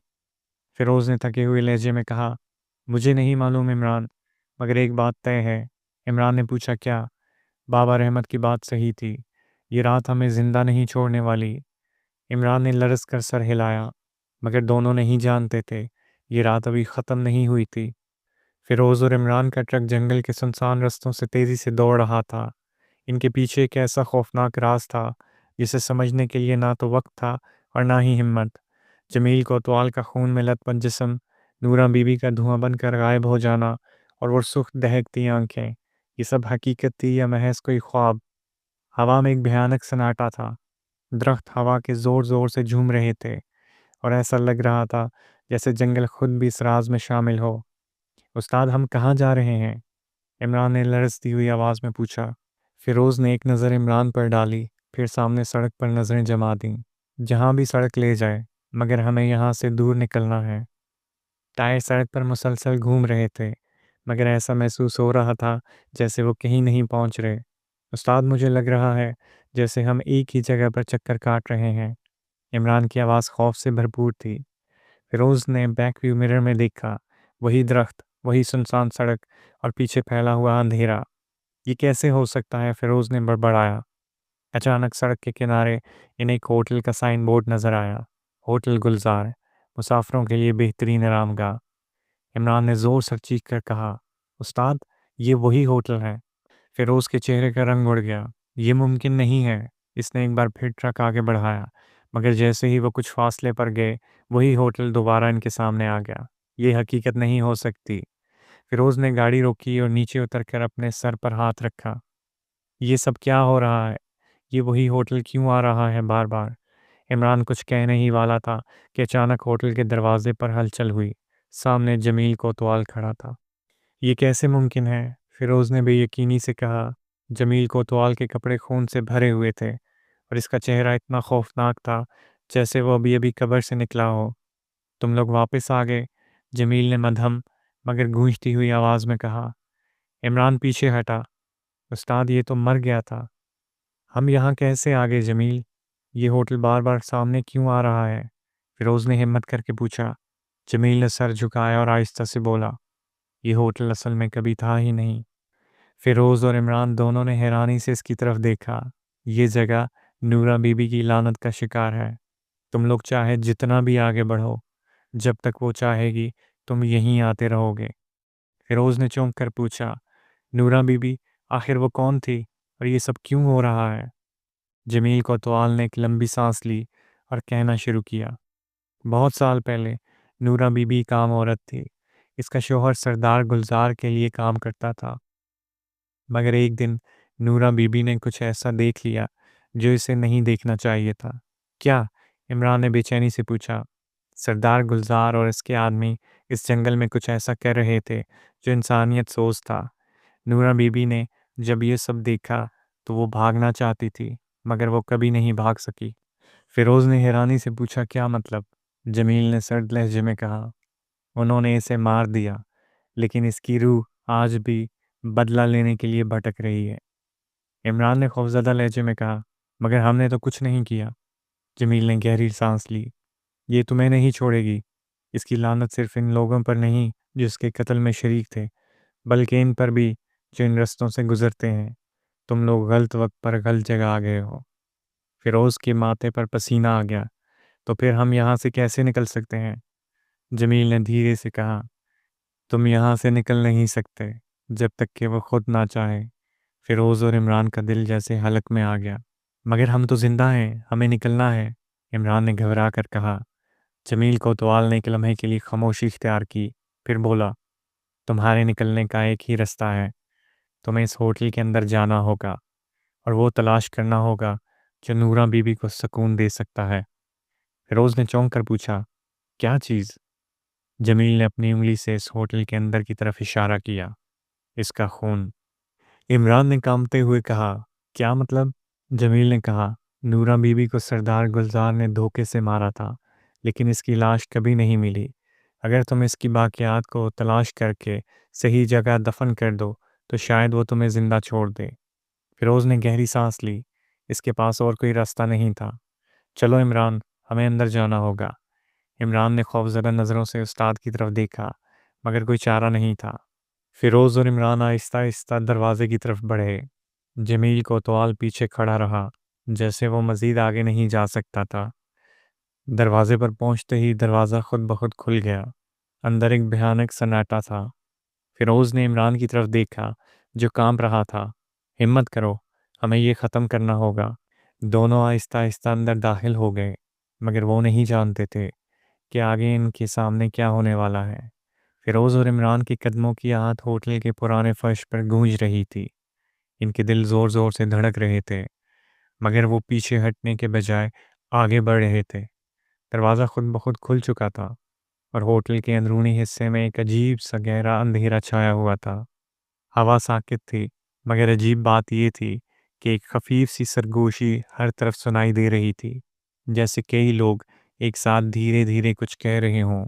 S1: فیروز نے تھکے ہوئے لہجے میں کہا، مجھے نہیں معلوم عمران، مگر ایک بات طے ہے۔ عمران نے پوچھا، کیا؟ بابا رحمت کی بات صحیح تھی، یہ رات ہمیں زندہ نہیں چھوڑنے والی۔ عمران نے لرز کر سر ہلایا، مگر دونوں نہیں جانتے تھے یہ رات ابھی ختم نہیں ہوئی تھی۔ فیروز اور عمران کا ٹرک جنگل کے سنسان رستوں سے تیزی سے دوڑ رہا تھا۔ ان کے پیچھے ایک ایسا خوفناک راز تھا جسے سمجھنے کے لیے نہ تو وقت تھا اور نہ ہی ہمت۔ جمیل کوتوال کا خون میں لت پت جسم، نورا بی بی کا دھواں بن کر غائب ہو جانا اور وہ سرخ دہکتی آنکھیں، یہ سب حقیقت تھی یا محض کوئی خواب؟ ہوا میں ایک بھیانک سناٹا تھا۔ درخت ہوا کے زور زور سے جھوم رہے تھے اور ایسا لگ رہا تھا جیسے جنگل خود بھی اس راز میں شامل ہو۔ استاد، ہم کہاں جا رہے ہیں؟ عمران نے لرزتی ہوئی آواز میں پوچھا۔ فیروز نے ایک نظر عمران پر ڈالی، پھر سامنے سڑک پر نظریں جما دیں۔ جہاں بھی سڑک لے جائے، مگر ہمیں یہاں سے دور نکلنا ہے۔ ٹائر سڑک پر مسلسل گھوم رہے تھے، مگر ایسا محسوس ہو رہا تھا جیسے وہ کہیں نہیں پہنچ رہے۔ استاد، مجھے لگ رہا ہے جیسے ہم ایک ہی جگہ پر چکر کاٹ رہے ہیں۔ عمران کی آواز خوف سے بھرپور تھی۔ فیروز نے بیک ویو مرر میں دیکھا، وہی درخت، وہی سنسان سڑک اور پیچھے پھیلا ہوا اندھیرا۔ یہ کیسے ہو سکتا ہے؟ فیروز نے بڑبڑایا۔ اچانک سڑک کے کنارے انہیں ایک ہوٹل کا سائن بورڈ نظر آیا، ہوٹل گلزار، مسافروں کے لیے بہترین آرام گاہ۔ عمران نے زور سے چیخ کر کہا، استاد، یہ وہی ہوٹل ہے۔ فیروز کے چہرے کا رنگ اڑ گیا۔ یہ ممکن نہیں ہے۔ اس نے ایک بار پھر ٹرک آگے بڑھایا، مگر جیسے ہی وہ کچھ فاصلے پر گئے وہی ہوٹل دوبارہ ان کے سامنے آ گیا۔ یہ حقیقت نہیں ہو سکتی۔ فیروز نے گاڑی روکی اور نیچے اتر کر اپنے سر پر ہاتھ رکھا۔ یہ سب کیا ہو رہا ہے؟ یہ وہی ہوٹل کیوں آ رہا ہے بار بار؟ عمران کچھ کہنے ہی والا تھا کہ اچانک ہوٹل کے دروازے پر ہلچل ہوئی۔ سامنے جمیل کوتوال کھڑا تھا۔ یہ کیسے ممکن ہے؟ فیروز نے بے یقینی سے کہا۔ جمیل کوتوال کے کپڑے خون سے بھرے ہوئے تھے اور اس کا چہرہ اتنا خوفناک تھا جیسے وہ ابھی ابھی قبر سے نکلا ہو۔ تم لوگ واپس آ گئے؟ جمیل نے مدھم مگر گونجتی ہوئی آواز میں کہا۔ عمران پیچھے ہٹا۔ استاد، یہ تو مر گیا تھا۔ ہم یہاں کیسے آ گئے جمیل؟ یہ ہوٹل بار بار سامنے کیوں آ رہا ہے؟ فیروز نے ہمت کر کے پوچھا۔ جمیل نے سر جھکایا اور آہستہ سے بولا، یہ ہوٹل اصل میں کبھی تھا ہی نہیں۔ فیروز اور عمران دونوں نے حیرانی سے اس کی طرف دیکھا۔ یہ جگہ نورہ بی بی کی لعنت کا شکار ہے۔ تم لوگ چاہے جتنا بھی آگے بڑھو، جب تک وہ چاہے گی تم یہیں آتے رہو گے۔ فیروز نے چونک کر پوچھا، نورہ بی بی؟ آخر وہ کون تھی اور یہ سب کیوں ہو رہا ہے؟ جمیل کوتوال نے ایک لمبی سانس لی اور کہنا شروع کیا۔ بہت سال پہلے نورہ بی بی ایک عام عورت تھی۔ اس کا شوہر سردار گلزار کے لیے کام کرتا تھا، مگر ایک دن نورہ بی بی نے کچھ ایسا دیکھ لیا جو اسے نہیں دیکھنا چاہیے تھا۔ کیا؟ عمران نے بے چینی سے پوچھا۔ سردار گلزار اور اس کے آدمی اس جنگل میں کچھ ایسا کر رہے تھے جو انسانیت سوز تھا۔ نورہ بی بی نے جب یہ سب دیکھا تو وہ بھاگنا چاہتی تھی، مگر وہ کبھی نہیں بھاگ سکی۔ فیروز نے حیرانی سے پوچھا، کیا مطلب؟ جمیل نے سرد لہجے میں کہا، انہوں نے اسے مار دیا، لیکن اس کی روح آج بھی بدلہ لینے کے لیے بھٹک رہی ہے۔ عمران نے خوفزدہ لہجے میں کہا، مگر ہم نے تو کچھ نہیں کیا۔ جمیل نے گہری سانس لی۔ یہ تمہیں نہیں چھوڑے گی۔ اس کی لعنت صرف ان لوگوں پر نہیں جو اس کے قتل میں شریک تھے، بلکہ ان پر بھی جو ان رستوں سے گزرتے ہیں۔ تم لوگ غلط وقت پر غلط جگہ آ گئے ہو۔ فیروز کے ماتھے پر پسینہ آ گیا۔ تو پھر ہم یہاں سے کیسے نکل سکتے ہیں؟ جمیل نے دھیرے سے کہا، تم یہاں سے نکل نہیں سکتے جب تک کہ وہ خود نہ چاہے۔ فیروز اور عمران کا دل جیسے حلق میں آ گیا۔ مگر ہم تو زندہ ہیں، ہمیں نکلنا ہے، عمران نے گھبرا کر کہا۔ جمیل کوتوال نے ایک لمحے کے لیے خاموشی اختیار کی، پھر بولا، تمہارے نکلنے کا ایک ہی رستہ ہے۔ تمہیں اس ہوٹل کے اندر جانا ہوگا اور وہ تلاش کرنا ہوگا جو نورہ بی بی کو سکون دے سکتا ہے۔ فیروز نے چونک کر پوچھا، کیا چیز؟ جمیل نے اپنی انگلی سے اس ہوٹل کے اندر کی طرف اشارہ کیا۔ اس کا خون۔ عمران نے کانپتے ہوئے کہا، کیا مطلب؟ جمیل نے کہا، نورہ بی بی کو سردار گلزار نے دھوکے سے مارا تھا، لیکن اس کی لاش کبھی نہیں ملی۔ اگر تم اس کی باقیات کو تلاش کر کے صحیح جگہ دفن کر دو تو شاید وہ تمہیں زندہ چھوڑ دے۔ فیروز نے گہری سانس لی۔ اس کے پاس اور کوئی راستہ نہیں تھا۔ چلو عمران، ہمیں اندر جانا ہوگا۔ عمران نے خوفزدہ نظروں سے استاد کی طرف دیکھا، مگر کوئی چارہ نہیں تھا۔ فیروز اور عمران آہستہ آہستہ دروازے کی طرف بڑھے۔ جمیل کوتوال پیچھے کھڑا رہا، جیسے وہ مزید آگے نہیں جا سکتا تھا۔ دروازے پر پہنچتے ہی دروازہ خود بخود کھل گیا۔ اندر ایک بھیانک سناٹا تھا۔ فیروز نے عمران کی طرف دیکھا جو کانپ رہا تھا۔ ہمت کرو، ہمیں یہ ختم کرنا ہوگا۔ دونوں آہستہ آہستہ اندر داخل ہو گئے، مگر وہ نہیں جانتے تھے کہ آگے ان کے سامنے کیا ہونے والا ہے۔ فیروز اور عمران کے قدموں کی آہٹ ہوٹل کے پرانے فرش پر گونج رہی تھی۔ ان کے دل زور زور سے دھڑک رہے تھے، مگر وہ پیچھے ہٹنے کے بجائے آگے بڑھ رہے تھے۔ دروازہ خود بخود کھل چکا تھا اور ہوٹل کے اندرونی حصے میں ایک عجیب سا گہرا اندھیرا چھایا ہوا تھا۔ ہوا ساکت تھی، مگر عجیب بات یہ تھی کہ ایک خفیف سی سرگوشی ہر طرف سنائی دے رہی تھی، جیسے کئی لوگ ایک ساتھ دھیرے دھیرے کچھ کہہ رہے ہوں۔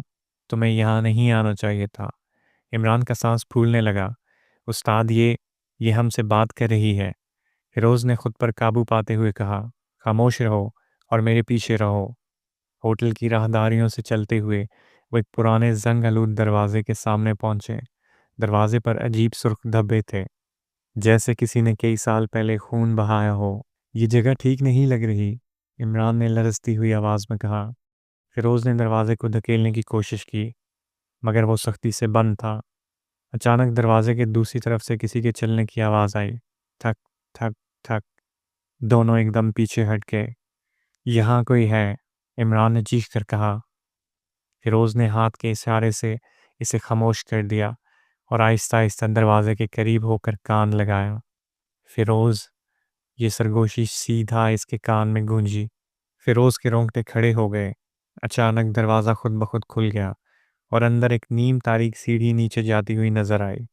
S1: تمہیں یہاں نہیں آنا چاہیے تھا۔ عمران کا سانس پھولنے لگا۔ استاد، یہ ہم سے بات کر رہی ہے۔ فیروز نے خود پر قابو پاتے ہوئے کہا، خاموش رہو اور میرے پیچھے رہو۔ ہوٹل کی راہداریوں سے چلتے ہوئے وہ ایک پرانے زنگ آلود دروازے کے سامنے پہنچے۔ دروازے پر عجیب سرخ دھبے تھے، جیسے کسی نے کئی سال پہلے خون بہایا ہو۔ یہ جگہ ٹھیک نہیں لگ رہی، عمران نے لرزتی ہوئی آواز میں کہا۔ فیروز نے دروازے کو دھکیلنے کی کوشش کی، مگر وہ سختی سے بند تھا۔ اچانک دروازے کے دوسری طرف سے کسی کے چلنے کی آواز آئی، تھک تھک تھک۔ دونوں ایک دم پیچھے ہٹ گئے۔ یہاں کوئی ہے، عمران نے چیخ کر کہا۔ فیروز نے ہاتھ کے اشارے سے اسے خاموش کر دیا اور آہستہ آہستہ دروازے کے قریب ہو کر کان لگایا۔ فیروز، یہ سرگوشی سیدھا اس کے کان میں گونجی۔ فیروز کے رونگٹے کھڑے ہو گئے۔ اچانک دروازہ خود بخود کھل گیا اور اندر ایک نیم تاریک سیڑھی نیچے جاتی ہوئی نظر آئی۔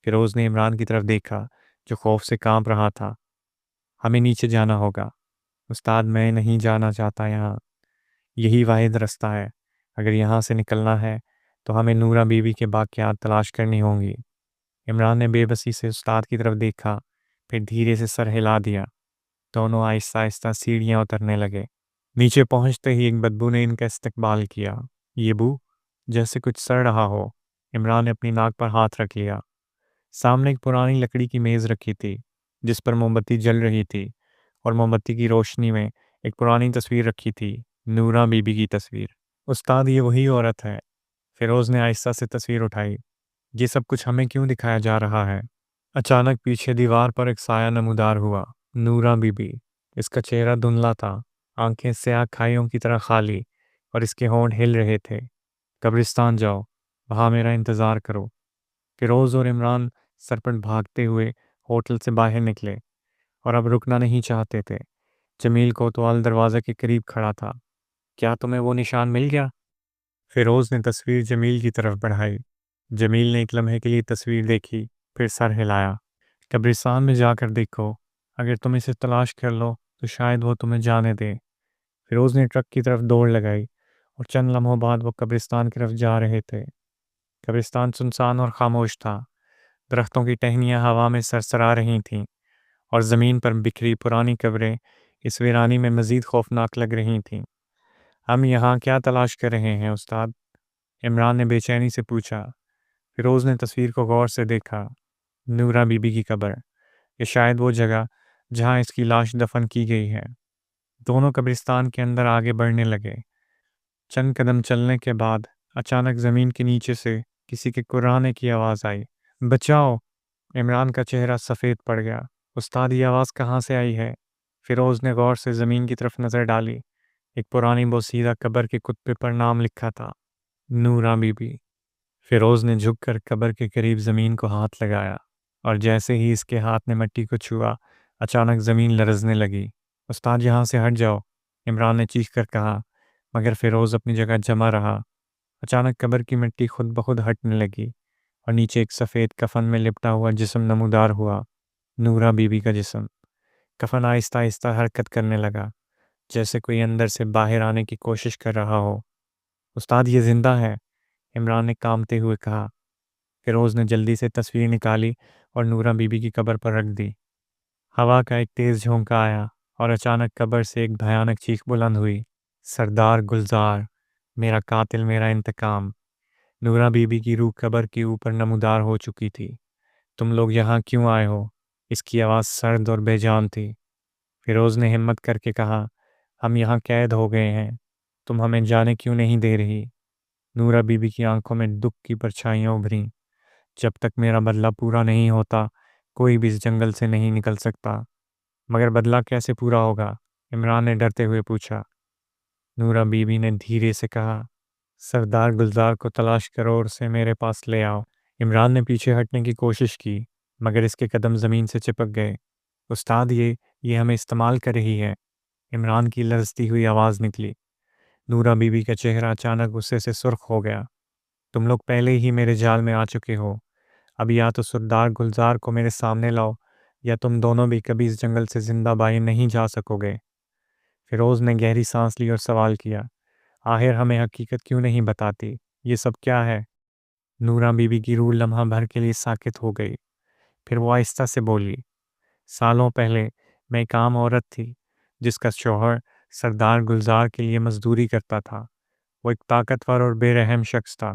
S1: فیروز نے عمران کی طرف دیکھا جو خوف سے کانپ رہا تھا۔ ہمیں نیچے جانا ہوگا استاد، میں نہیں جانا چاہتا یہاں، یہی واحد رستہ ہے۔ اگر یہاں سے نکلنا ہے تو ہمیں نورہ بی بی کے باقیات تلاش کرنی ہوں گی۔ عمران نے بے بسی سے استاد کی طرف دیکھا، پھر دھیرے سے سر ہلا دیا۔ دونوں آہستہ آہستہ سیڑھیاں اترنے لگے۔ نیچے پہنچتے ہی ایک بدبو نے ان کا استقبال کیا۔ یہ بو جیسے کچھ سڑ رہا ہو۔ عمران نے اپنی ناک پر ہاتھ رکھ لیا۔ سامنے ایک پرانی لکڑی کی میز رکھی تھی جس پر موم بتی جل رہی تھی، اور موم بتی کی روشنی میں ایک پرانی تصویر رکھی تھی، نورہ بی بی کی تصویر۔ استاد، یہ وہی عورت ہے؟ فیروز نے آہستہ سے تصویر اٹھائی۔ یہ سب کچھ ہمیں کیوں دکھایا جا رہا ہے؟ اچانک پیچھے دیوار پر ایک سایہ نمودار ہوا۔ Noora be be. اس کا چہرہ دھندلا تھا، آنکھیں سیاہ کھائیوں کی طرح خالی، اور اس کے ہونٹ ہل رہے تھے۔ قبرستان جاؤ، وہاں میرا انتظار کرو۔ فیروز اور عمران سرپٹ بھاگتے ہوئے ہوٹل سے باہر نکلے، اور اب رکنا نہیں چاہتے تھے۔ جمیل کوتوال دروازے کے قریب کھڑا تھا۔ کیا تمہیں وہ نشان مل گیا؟ فیروز نے تصویر جمیل کی طرف بڑھائی۔ جمیل نے ایک لمحے کے لیے تصویر دیکھی، پھر سر ہلایا۔ قبرستان میں جا کر دیکھو، اگر تم اسے تلاش کر لو تو شاید وہ تمہیں جانے دے۔ فیروز نے ٹرک کی طرف دوڑ لگائی، اور چند لمحوں بعد وہ قبرستان کی طرف جا رہے تھے۔ قبرستان سنسان اور خاموش تھا۔ درختوں کی ٹہنیاں ہوا میں سرسرا رہی تھیں، اور زمین پر بکھری پرانی قبریں اس ویرانی میں مزید خوفناک لگ رہی تھیں۔ ہم یہاں کیا تلاش کر رہے ہیں استاد؟ عمران نے بے چینی سے پوچھا۔ فیروز نے تصویر کو غور سے دیکھا۔ نورہ بی بی کی قبر، یہ شاید وہ جگہ جہاں اس کی لاش دفن کی گئی ہے۔ دونوں قبرستان کے اندر آگے بڑھنے لگے۔ چند قدم چلنے کے بعد اچانک زمین کے نیچے سے کسی کے کرانے کی آواز آئی۔ بچاؤ! عمران کا چہرہ سفید پڑ گیا۔ استاد، یہ آواز کہاں سے آئی ہے؟ فیروز نے غور سے زمین کی طرف نظر ڈالی۔ ایک پرانی بوسیدہ قبر کے کتبے پر نام لکھا تھا، نورہ بی بی۔ فیروز نے جھک کر قبر کے قریب زمین کو ہاتھ لگایا، اور جیسے ہی اس کے ہاتھ نے مٹی کو چھوا، اچانک زمین لرزنے لگی۔ استاد، یہاں سے ہٹ جاؤ! عمران نے چیخ کر کہا، مگر فیروز اپنی جگہ جمع رہا۔ اچانک قبر کی مٹی خود بخود ہٹنے لگی، اور نیچے ایک سفید کفن میں لپٹا ہوا جسم نمودار ہوا، نورہ بی بی کا جسم۔ کفن آہستہ آہستہ حرکت کرنے لگا، جیسے کوئی اندر سے باہر آنے کی کوشش کر رہا ہو۔ استاد، یہ زندہ ہے! عمران نے کانپتے ہوئے کہا۔ فیروز نے جلدی سے تصویر نکالی اور نورہ بی بی کی قبر پر رکھ دی۔ ہوا کا ایک تیز جھونکا آیا، اور اچانک قبر سے ایک بھیانک چیخ بلند ہوئی، سردار گلزار، میرا قاتل، میرا انتقام! نورہ بی بی کی روح قبر کے اوپر نمودار ہو چکی تھی۔ تم لوگ یہاں کیوں آئے ہو؟ اس کی آواز سرد اور بے جان تھی۔ فیروز نے ہمت کر کے کہا، ہم یہاں قید ہو گئے ہیں، تم ہمیں جانے کیوں نہیں دے رہی؟ نورہ بی بی کی آنکھوں میں دکھ کی پرچھائیاں ابھریں۔ جب تک میرا بدلہ پورا نہیں ہوتا کوئی بھی اس جنگل سے نہیں نکل سکتا۔ مگر بدلہ کیسے پورا ہوگا؟ عمران نے ڈرتے ہوئے پوچھا۔ نورہ بی بی نے دھیرے سے کہا، سردار گلزار کو تلاش کرو اور اسے میرے پاس لے آؤ۔ عمران نے پیچھے ہٹنے کی کوشش کی، مگر اس کے قدم زمین سے چپک گئے۔ استاد، یہ ہمیں استعمال کر رہی ہے! عمران کی لرزتی ہوئی آواز نکلی۔ نورہ بی بی کا چہرہ اچانک غصے سے سرخ ہو گیا۔ تم لوگ پہلے ہی میرے جال میں آ چکے ہو۔ اب یا تو سردار گلزار کو میرے سامنے لاؤ، یا تم دونوں بھی کبھی اس جنگل سے زندہ باہر نہیں جا سکو گے۔ فیروز نے گہری سانس لی اور سوال کیا، آخر ہمیں حقیقت کیوں نہیں بتاتی؟ یہ سب کیا ہے؟ نورہ بی بی کی روح لمحہ بھر کے لیے ساکت ہو گئی، پھر وہ آہستہ سے بولی، سالوں پہلے میں ایک عام عورت تھی جس کا شوہر سردار گلزار کے لیے مزدوری کرتا تھا۔ وہ ایک طاقتور اور بے رحم شخص تھا۔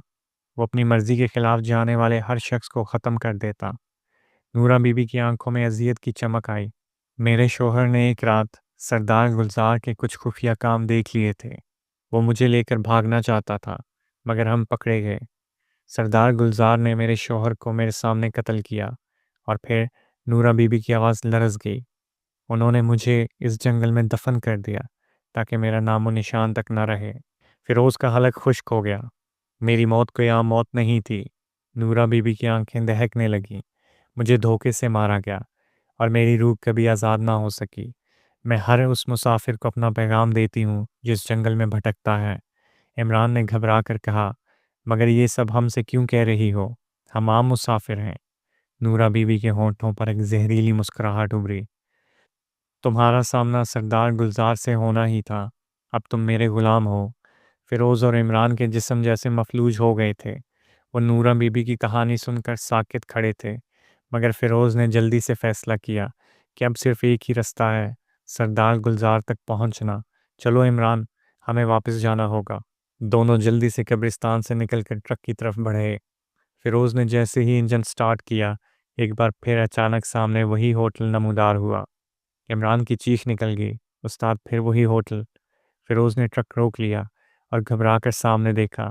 S1: وہ اپنی مرضی کے خلاف جانے والے ہر شخص کو ختم کر دیتا۔ نورہ بی بی کی آنکھوں میں اذیت کی چمک آئی۔ میرے شوہر نے ایک رات سردار گلزار کے کچھ خفیہ کام دیکھ لیے تھے۔ وہ مجھے لے کر بھاگنا چاہتا تھا، مگر ہم پکڑے گئے۔ سردار گلزار نے میرے شوہر کو میرے سامنے قتل کیا، اور پھر نورہ بی بی کی آواز لرز گئی۔ انہوں نے مجھے اس جنگل میں دفن کر دیا تاکہ میرا نام و نشان تک نہ رہے۔ فیروز کا حلق خشک ہو گیا۔ میری موت کوئی عام موت نہیں تھی۔ نورہ بی بی کی آنکھیں دہکنے لگیں۔ مجھے دھوکے سے مارا گیا، اور میری روح کبھی آزاد نہ ہو سکی۔ میں ہر اس مسافر کو اپنا پیغام دیتی ہوں جس جنگل میں بھٹکتا ہے۔ عمران نے گھبرا کر کہا، مگر یہ سب ہم سے کیوں کہہ رہی ہو؟ ہم عام مسافر ہیں۔ نورا بیوی کے ہونٹوں پر ایک زہریلی مسکراہٹ ابھری۔ تمہارا سامنا سردار گلزار سے ہونا ہی تھا، اب تم میرے غلام ہو۔ فیروز اور عمران کے جسم جیسے مفلوج ہو گئے تھے۔ وہ نورا بی بی کی کہانی سن کر ساکت کھڑے تھے، مگر فیروز نے جلدی سے فیصلہ کیا کہ اب صرف ایک ہی رستہ ہے، سردار گلزار تک پہنچنا۔ چلو عمران، ہمیں واپس جانا ہوگا۔ دونوں جلدی سے قبرستان سے نکل کر ٹرک کی طرف بڑھے۔ فیروز نے جیسے ہی انجن سٹارٹ کیا، ایک بار پھر اچانک سامنے وہی ہوٹل نمودار ہوا۔ عمران کی چیخ نکل گئی، استاد پھر وہی ہوٹل! فیروز نے ٹرک روک لیا اور گھبرا کر سامنے دیکھا۔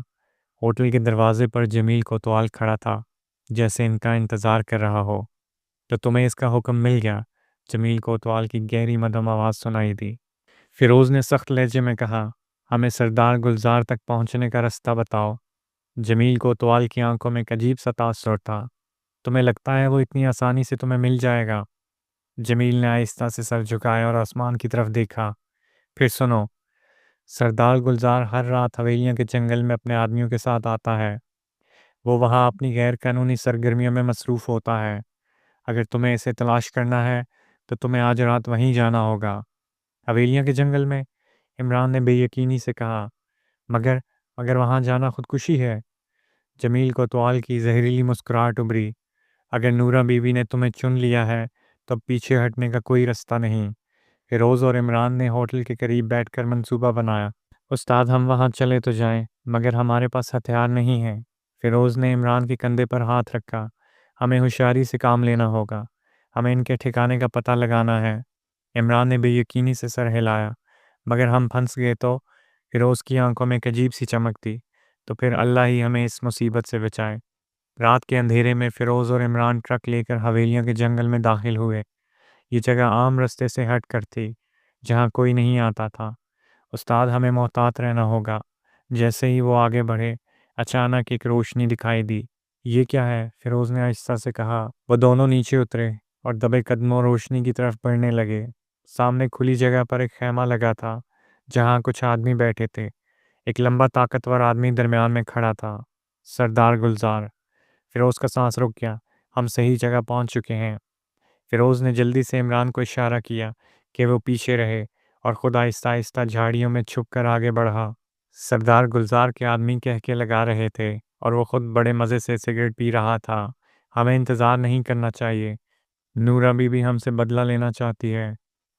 S1: ہوٹل کے دروازے پر جمیل کوتوال کھڑا تھا، جیسے ان کا انتظار کر رہا ہو۔ تو تمہیں اس کا حکم مل گیا؟ جمیل کوتوال کی گہری مدھم آواز سنائی دی۔ فیروز نے سخت لہجے میں کہا، ہمیں سردار گلزار تک پہنچنے کا رستہ بتاؤ۔ جمیل کوتوال کی آنکھوں میں ایک عجیب سا تاثر تھا۔ تمہیں لگتا ہے وہ اتنی آسانی سے تمہیں مل جائے گا؟ جمیل نے آہستہ سے سر جھکایا اور آسمان کی طرف دیکھا۔ پھر سنو، سردار گلزار ہر رات حویلیوں کے جنگل میں اپنے آدمیوں کے ساتھ آتا ہے۔ وہ وہاں اپنی غیر قانونی سرگرمیوں میں مصروف ہوتا ہے۔ اگر تمہیں اسے تلاش کرنا ہے تو تمہیں آج رات وہیں جانا ہوگا۔ حویلیوں کے جنگل میں؟ عمران نے بے یقینی سے کہا۔ مگر وہاں جانا خودکشی ہے۔ جمیل کوتوال کی زہریلی مسکراہٹ ابھری۔ اگر نورا بیوی نے تمہیں چن لیا ہے تو اب پیچھے ہٹنے کا کوئی رستہ نہیں۔ فیروز اور عمران نے ہوٹل کے قریب بیٹھ کر منصوبہ بنایا۔ استاد، ہم وہاں چلے تو جائیں، مگر ہمارے پاس ہتھیار نہیں ہیں۔ فیروز نے عمران کے کندھے پر ہاتھ رکھا۔ ہمیں ہوشیاری سے کام لینا ہوگا، ہمیں ان کے ٹھکانے کا پتہ لگانا ہے۔ عمران نے بے یقینی سے سر ہلایا۔ مگر ہم پھنس گئے تو؟ فیروز کی آنکھوں میں ایک عجیب سی چمک تھی۔ تو پھر اللہ ہی ہمیں اس مصیبت سے بچائے۔ رات کے اندھیرے میں فیروز اور عمران ٹرک لے کر حویلیوں کے جنگل میں داخل ہوئے۔ یہ جگہ عام رستے سے ہٹ کر تھی، جہاں کوئی نہیں آتا تھا۔ استاد، ہمیں محتاط رہنا ہوگا۔ جیسے ہی وہ آگے بڑھے، اچانک ایک روشنی دکھائی دی۔ یہ کیا ہے؟ فیروز نے آہستہ سے کہا۔ وہ دونوں نیچے اترے اور دبے قدموں روشنی کی طرف بڑھنے لگے۔ سامنے کھلی جگہ پر ایک خیمہ لگا تھا، جہاں کچھ آدمی بیٹھے تھے۔ ایک لمبا طاقتور آدمی درمیان میں کھڑا تھا، سردار گلزار۔ فیروز کا سانس رک گیا۔ ہم صحیح جگہ پہنچ چکے ہیں۔ فیروز نے جلدی سے عمران کو اشارہ کیا کہ وہ پیچھے رہے، اور خود آہستہ آہستہ جھاڑیوں میں چھپ کر آگے بڑھا۔ سردار گلزار کے آدمی کہکے لگا رہے تھے، اور وہ خود بڑے مزے سے سگریٹ پی رہا تھا۔ ہمیں انتظار نہیں کرنا چاہیے۔ نورا بی بی ہم سے بدلہ لینا چاہتی ہے،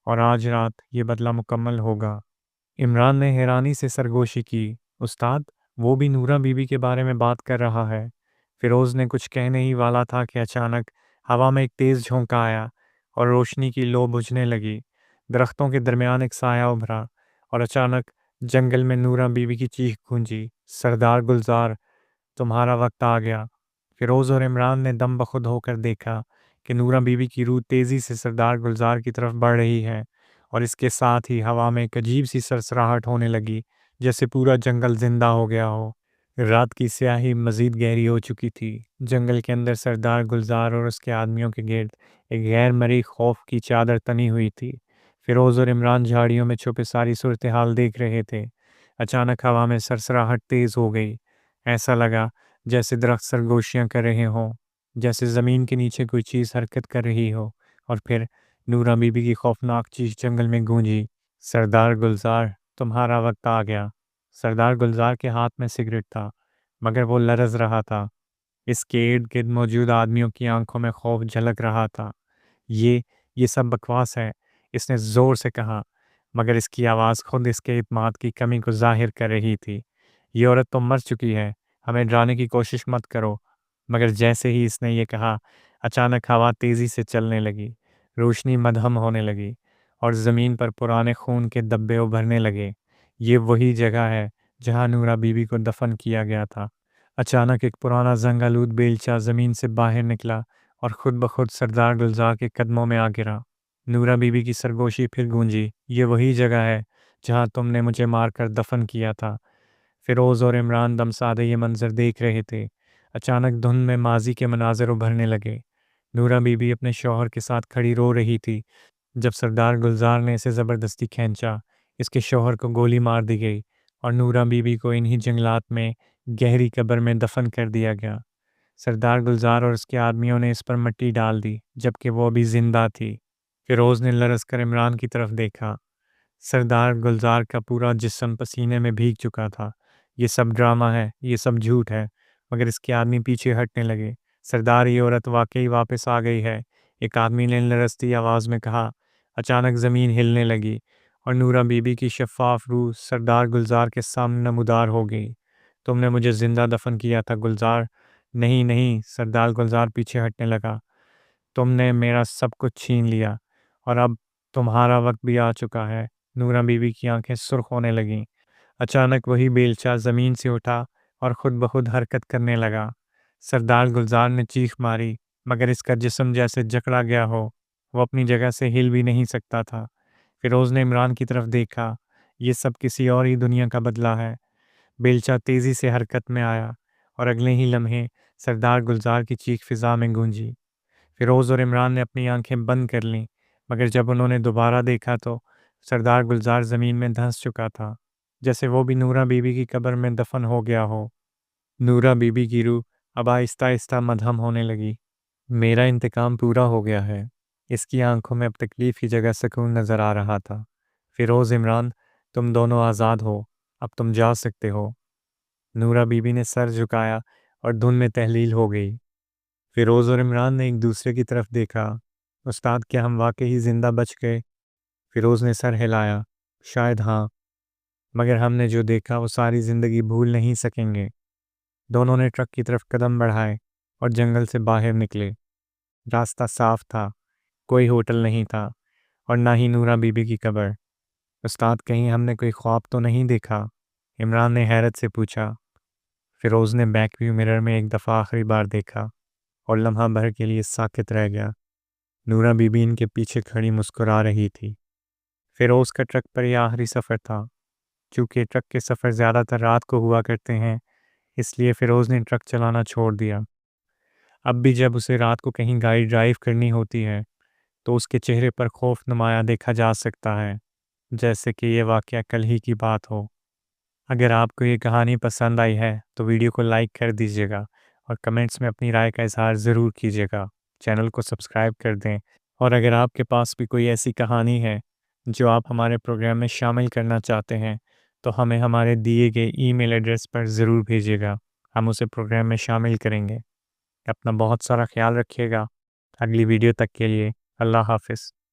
S1: اور آج رات یہ بدلہ مکمل ہوگا۔ عمران نے حیرانی سے سرگوشی کی۔ استاد، وہ بھی نورا بی بی کے بارے میں بات کر رہا ہے۔ فیروز نے کچھ کہنے ہی والا تھا کہ اچانک ہوا میں ایک تیز جھونکا آیا، اور روشنی کی لو بجھنے لگی۔ درختوں کے درمیان ایک سایہ ابھرا، اور اچانک جنگل میں نورا بی بی کی چیخ گونجی، سردار گلزار، تمہارا وقت آ گیا۔ فیروز اور عمران نے دم بخود ہو کر دیکھا کہ نورا بی بی کی روح تیزی سے سردار گلزار کی طرف بڑھ رہی ہے، اور اس کے ساتھ ہی ہوا میں ایک عجیب سی سرسراہٹ ہونے لگی، جیسے پورا جنگل زندہ ہو گیا ہو۔ رات کی سیاہی مزید گہری ہو چکی تھی۔ جنگل کے اندر سردار گلزار اور اس کے آدمیوں کے گرد ایک غیر مرئی خوف کی چادر تنی ہوئی تھی۔ فیروز اور عمران جھاڑیوں میں چھپے ساری صورتحال دیکھ رہے تھے۔ اچانک ہوا میں سرسراہٹ تیز ہو گئی۔ ایسا لگا جیسے درخت سرگوشیاں کر رہے ہوں، جیسے زمین کے نیچے کوئی چیز حرکت کر رہی ہو، اور پھر نورا بی بی کی خوفناک چیخ جنگل میں گونجی، سردار گلزار، تمہارا وقت آ گیا۔ سردار گلزار کے ہاتھ میں سگریٹ تھا، مگر وہ لرز رہا تھا۔ اس کے ارد گرد موجود آدمیوں کی آنکھوں میں خوف جھلک رہا تھا۔ یہ سب بکواس ہے، اس نے زور سے کہا، مگر اس کی آواز خود اس کے اعتماد کی کمی کو ظاہر کر رہی تھی۔ یہ عورت تو مر چکی ہے، ہمیں ڈرانے کی کوشش مت کرو۔ مگر جیسے ہی اس نے یہ کہا، اچانک ہوا تیزی سے چلنے لگی، روشنی مدھم ہونے لگی، اور زمین پر پرانے خون کے دبے ابھرنے لگے۔ یہ وہی جگہ ہے جہاں نورا بی بی کو دفن کیا گیا تھا۔ اچانک ایک پرانا زنگ آلود بیلچہ زمین سے باہر نکلا، اور خود بخود سردار گلزار کے قدموں میں آ گرا۔ نورا بی بی کی سرگوشی پھر گونجی، یہ وہی جگہ ہے جہاں تم نے مجھے مار کر دفن کیا تھا۔ فیروز اور عمران دم سادے یہ منظر دیکھ رہے تھے۔ اچانک دھند میں ماضی کے مناظر ابھرنے لگے۔ نورا بی بی اپنے شوہر کے ساتھ کھڑی رو رہی تھی جب سردار گلزار نے اسے زبردستی کھینچا۔ اس کے شوہر کو گولی مار دی گئی، اور نورا بی بی کو انہی جنگلات میں گہری قبر میں دفن کر دیا گیا۔ سردار گلزار اور اس کے آدمیوں نے اس پر مٹی ڈال دی جبکہ وہ ابھی زندہ تھی۔ فیروز نے لرز کر عمران کی طرف دیکھا۔ سردار گلزار کا پورا جسم پسینے میں بھیگ چکا تھا۔ یہ سب ڈرامہ ہے، یہ سب جھوٹ ہے، مگر اس کے آدمی پیچھے ہٹنے لگے۔ سردار، یہ عورت واقعی واپس آ گئی ہے، ایک آدمی نے لرزتی آواز میں کہا۔ اچانک زمین ہلنے لگی اور نورہ بی بی کی شفاف روح سردار گلزار کے سامنے نمودار ہو گئی۔ تم نے مجھے زندہ دفن کیا تھا گلزار۔ نہیں نہیں، سردار گلزار پیچھے ہٹنے لگا۔ تم نے میرا سب کچھ چھین لیا اور اب تمہارا وقت بھی آ چکا ہے۔ نورہ بی بی کی آنکھیں سرخ ہونے لگیں۔ اچانک وہی بیلچہ زمین سے اٹھا اور خود بخود حرکت کرنے لگا۔ سردار گلزار نے چیخ ماری، مگر اس کا جسم جیسے جکڑا گیا ہو، وہ اپنی جگہ سے ہل بھی نہیں سکتا تھا۔ فیروز نے عمران کی طرف دیکھا۔ یہ سب کسی اور ہی دنیا کا بدلہ ہے۔ بیلچہ تیزی سے حرکت میں آیا اور اگلے ہی لمحے سردار گلزار کی چیخ فضا میں گونجی۔ فیروز اور عمران نے اپنی آنکھیں بند کر لیں، مگر جب انہوں نے دوبارہ دیکھا تو سردار گلزار زمین میں دھنس چکا تھا، جیسے وہ بھی نورہ بی بی کی قبر میں دفن ہو گیا ہو۔ نورہ بی بی کی روح اب آہستہ آہستہ مدھم ہونے لگی۔ میرا انتقام پورا ہو گیا ہے۔ اس کی آنکھوں میں اب تکلیف کی جگہ سکون نظر آ رہا تھا۔ فیروز، عمران، تم دونوں آزاد ہو، اب تم جا سکتے ہو۔ نورہ بی بی نے سر جھکایا اور دھن میں تحلیل ہو گئی۔ فیروز اور عمران نے ایک دوسرے کی طرف دیکھا۔ استاد، کیا ہم واقعی زندہ بچ گئے؟ فیروز نے سر ہلایا۔ شاید ہاں، مگر ہم نے جو دیکھا وہ ساری زندگی بھول نہیں سکیں گے۔ دونوں نے ٹرک کی طرف قدم بڑھائے اور جنگل سے باہر نکلے۔ راستہ صاف تھا، کوئی ہوٹل نہیں تھا اور نہ ہی نورہ بی بی کی قبر۔ استاد، کہیں ہم نے کوئی خواب تو نہیں دیکھا؟ عمران نے حیرت سے پوچھا۔ فیروز نے بیک ویو مرر میں ایک دفعہ آخری بار دیکھا اور لمحہ بھر کے لیے ساکت رہ گیا۔ نورہ بی بی ان کے پیچھے کھڑی مسکرا رہی تھی۔ فیروز کا ٹرک پر یہ آخری سفر تھا۔ چونکہ ٹرک کے سفر زیادہ تر رات کو ہوا کرتے ہیں، اس لیے فیروز نے ٹرک چلانا چھوڑ دیا۔ اب بھی جب اسے رات کو کہیں گاڑی ڈرائیو کرنی ہوتی ہے تو اس کے چہرے پر خوف نمایاں دیکھا جا سکتا ہے، جیسے کہ یہ واقعہ کل ہی کی بات ہو۔ اگر آپ کو یہ کہانی پسند آئی ہے تو ویڈیو کو لائک کر دیجیے گا اور کمنٹس میں اپنی رائے کا اظہار ضرور کیجیے گا۔ چینل کو سبسکرائب کر دیں، اور اگر آپ کے پاس بھی کوئی ایسی کہانی ہے جو آپ ہمارے پروگرام میں شامل کرنا چاہتے ہیں تو ہمیں ہمارے دیے گئے ای میل ایڈریس پر ضرور بھیجیے گا، ہم اسے پروگرام میں شامل کریں گے۔ اپنا بہت سارا خیال رکھیے گا۔ اگلی ویڈیو تک کے لیے اللہ حافظ۔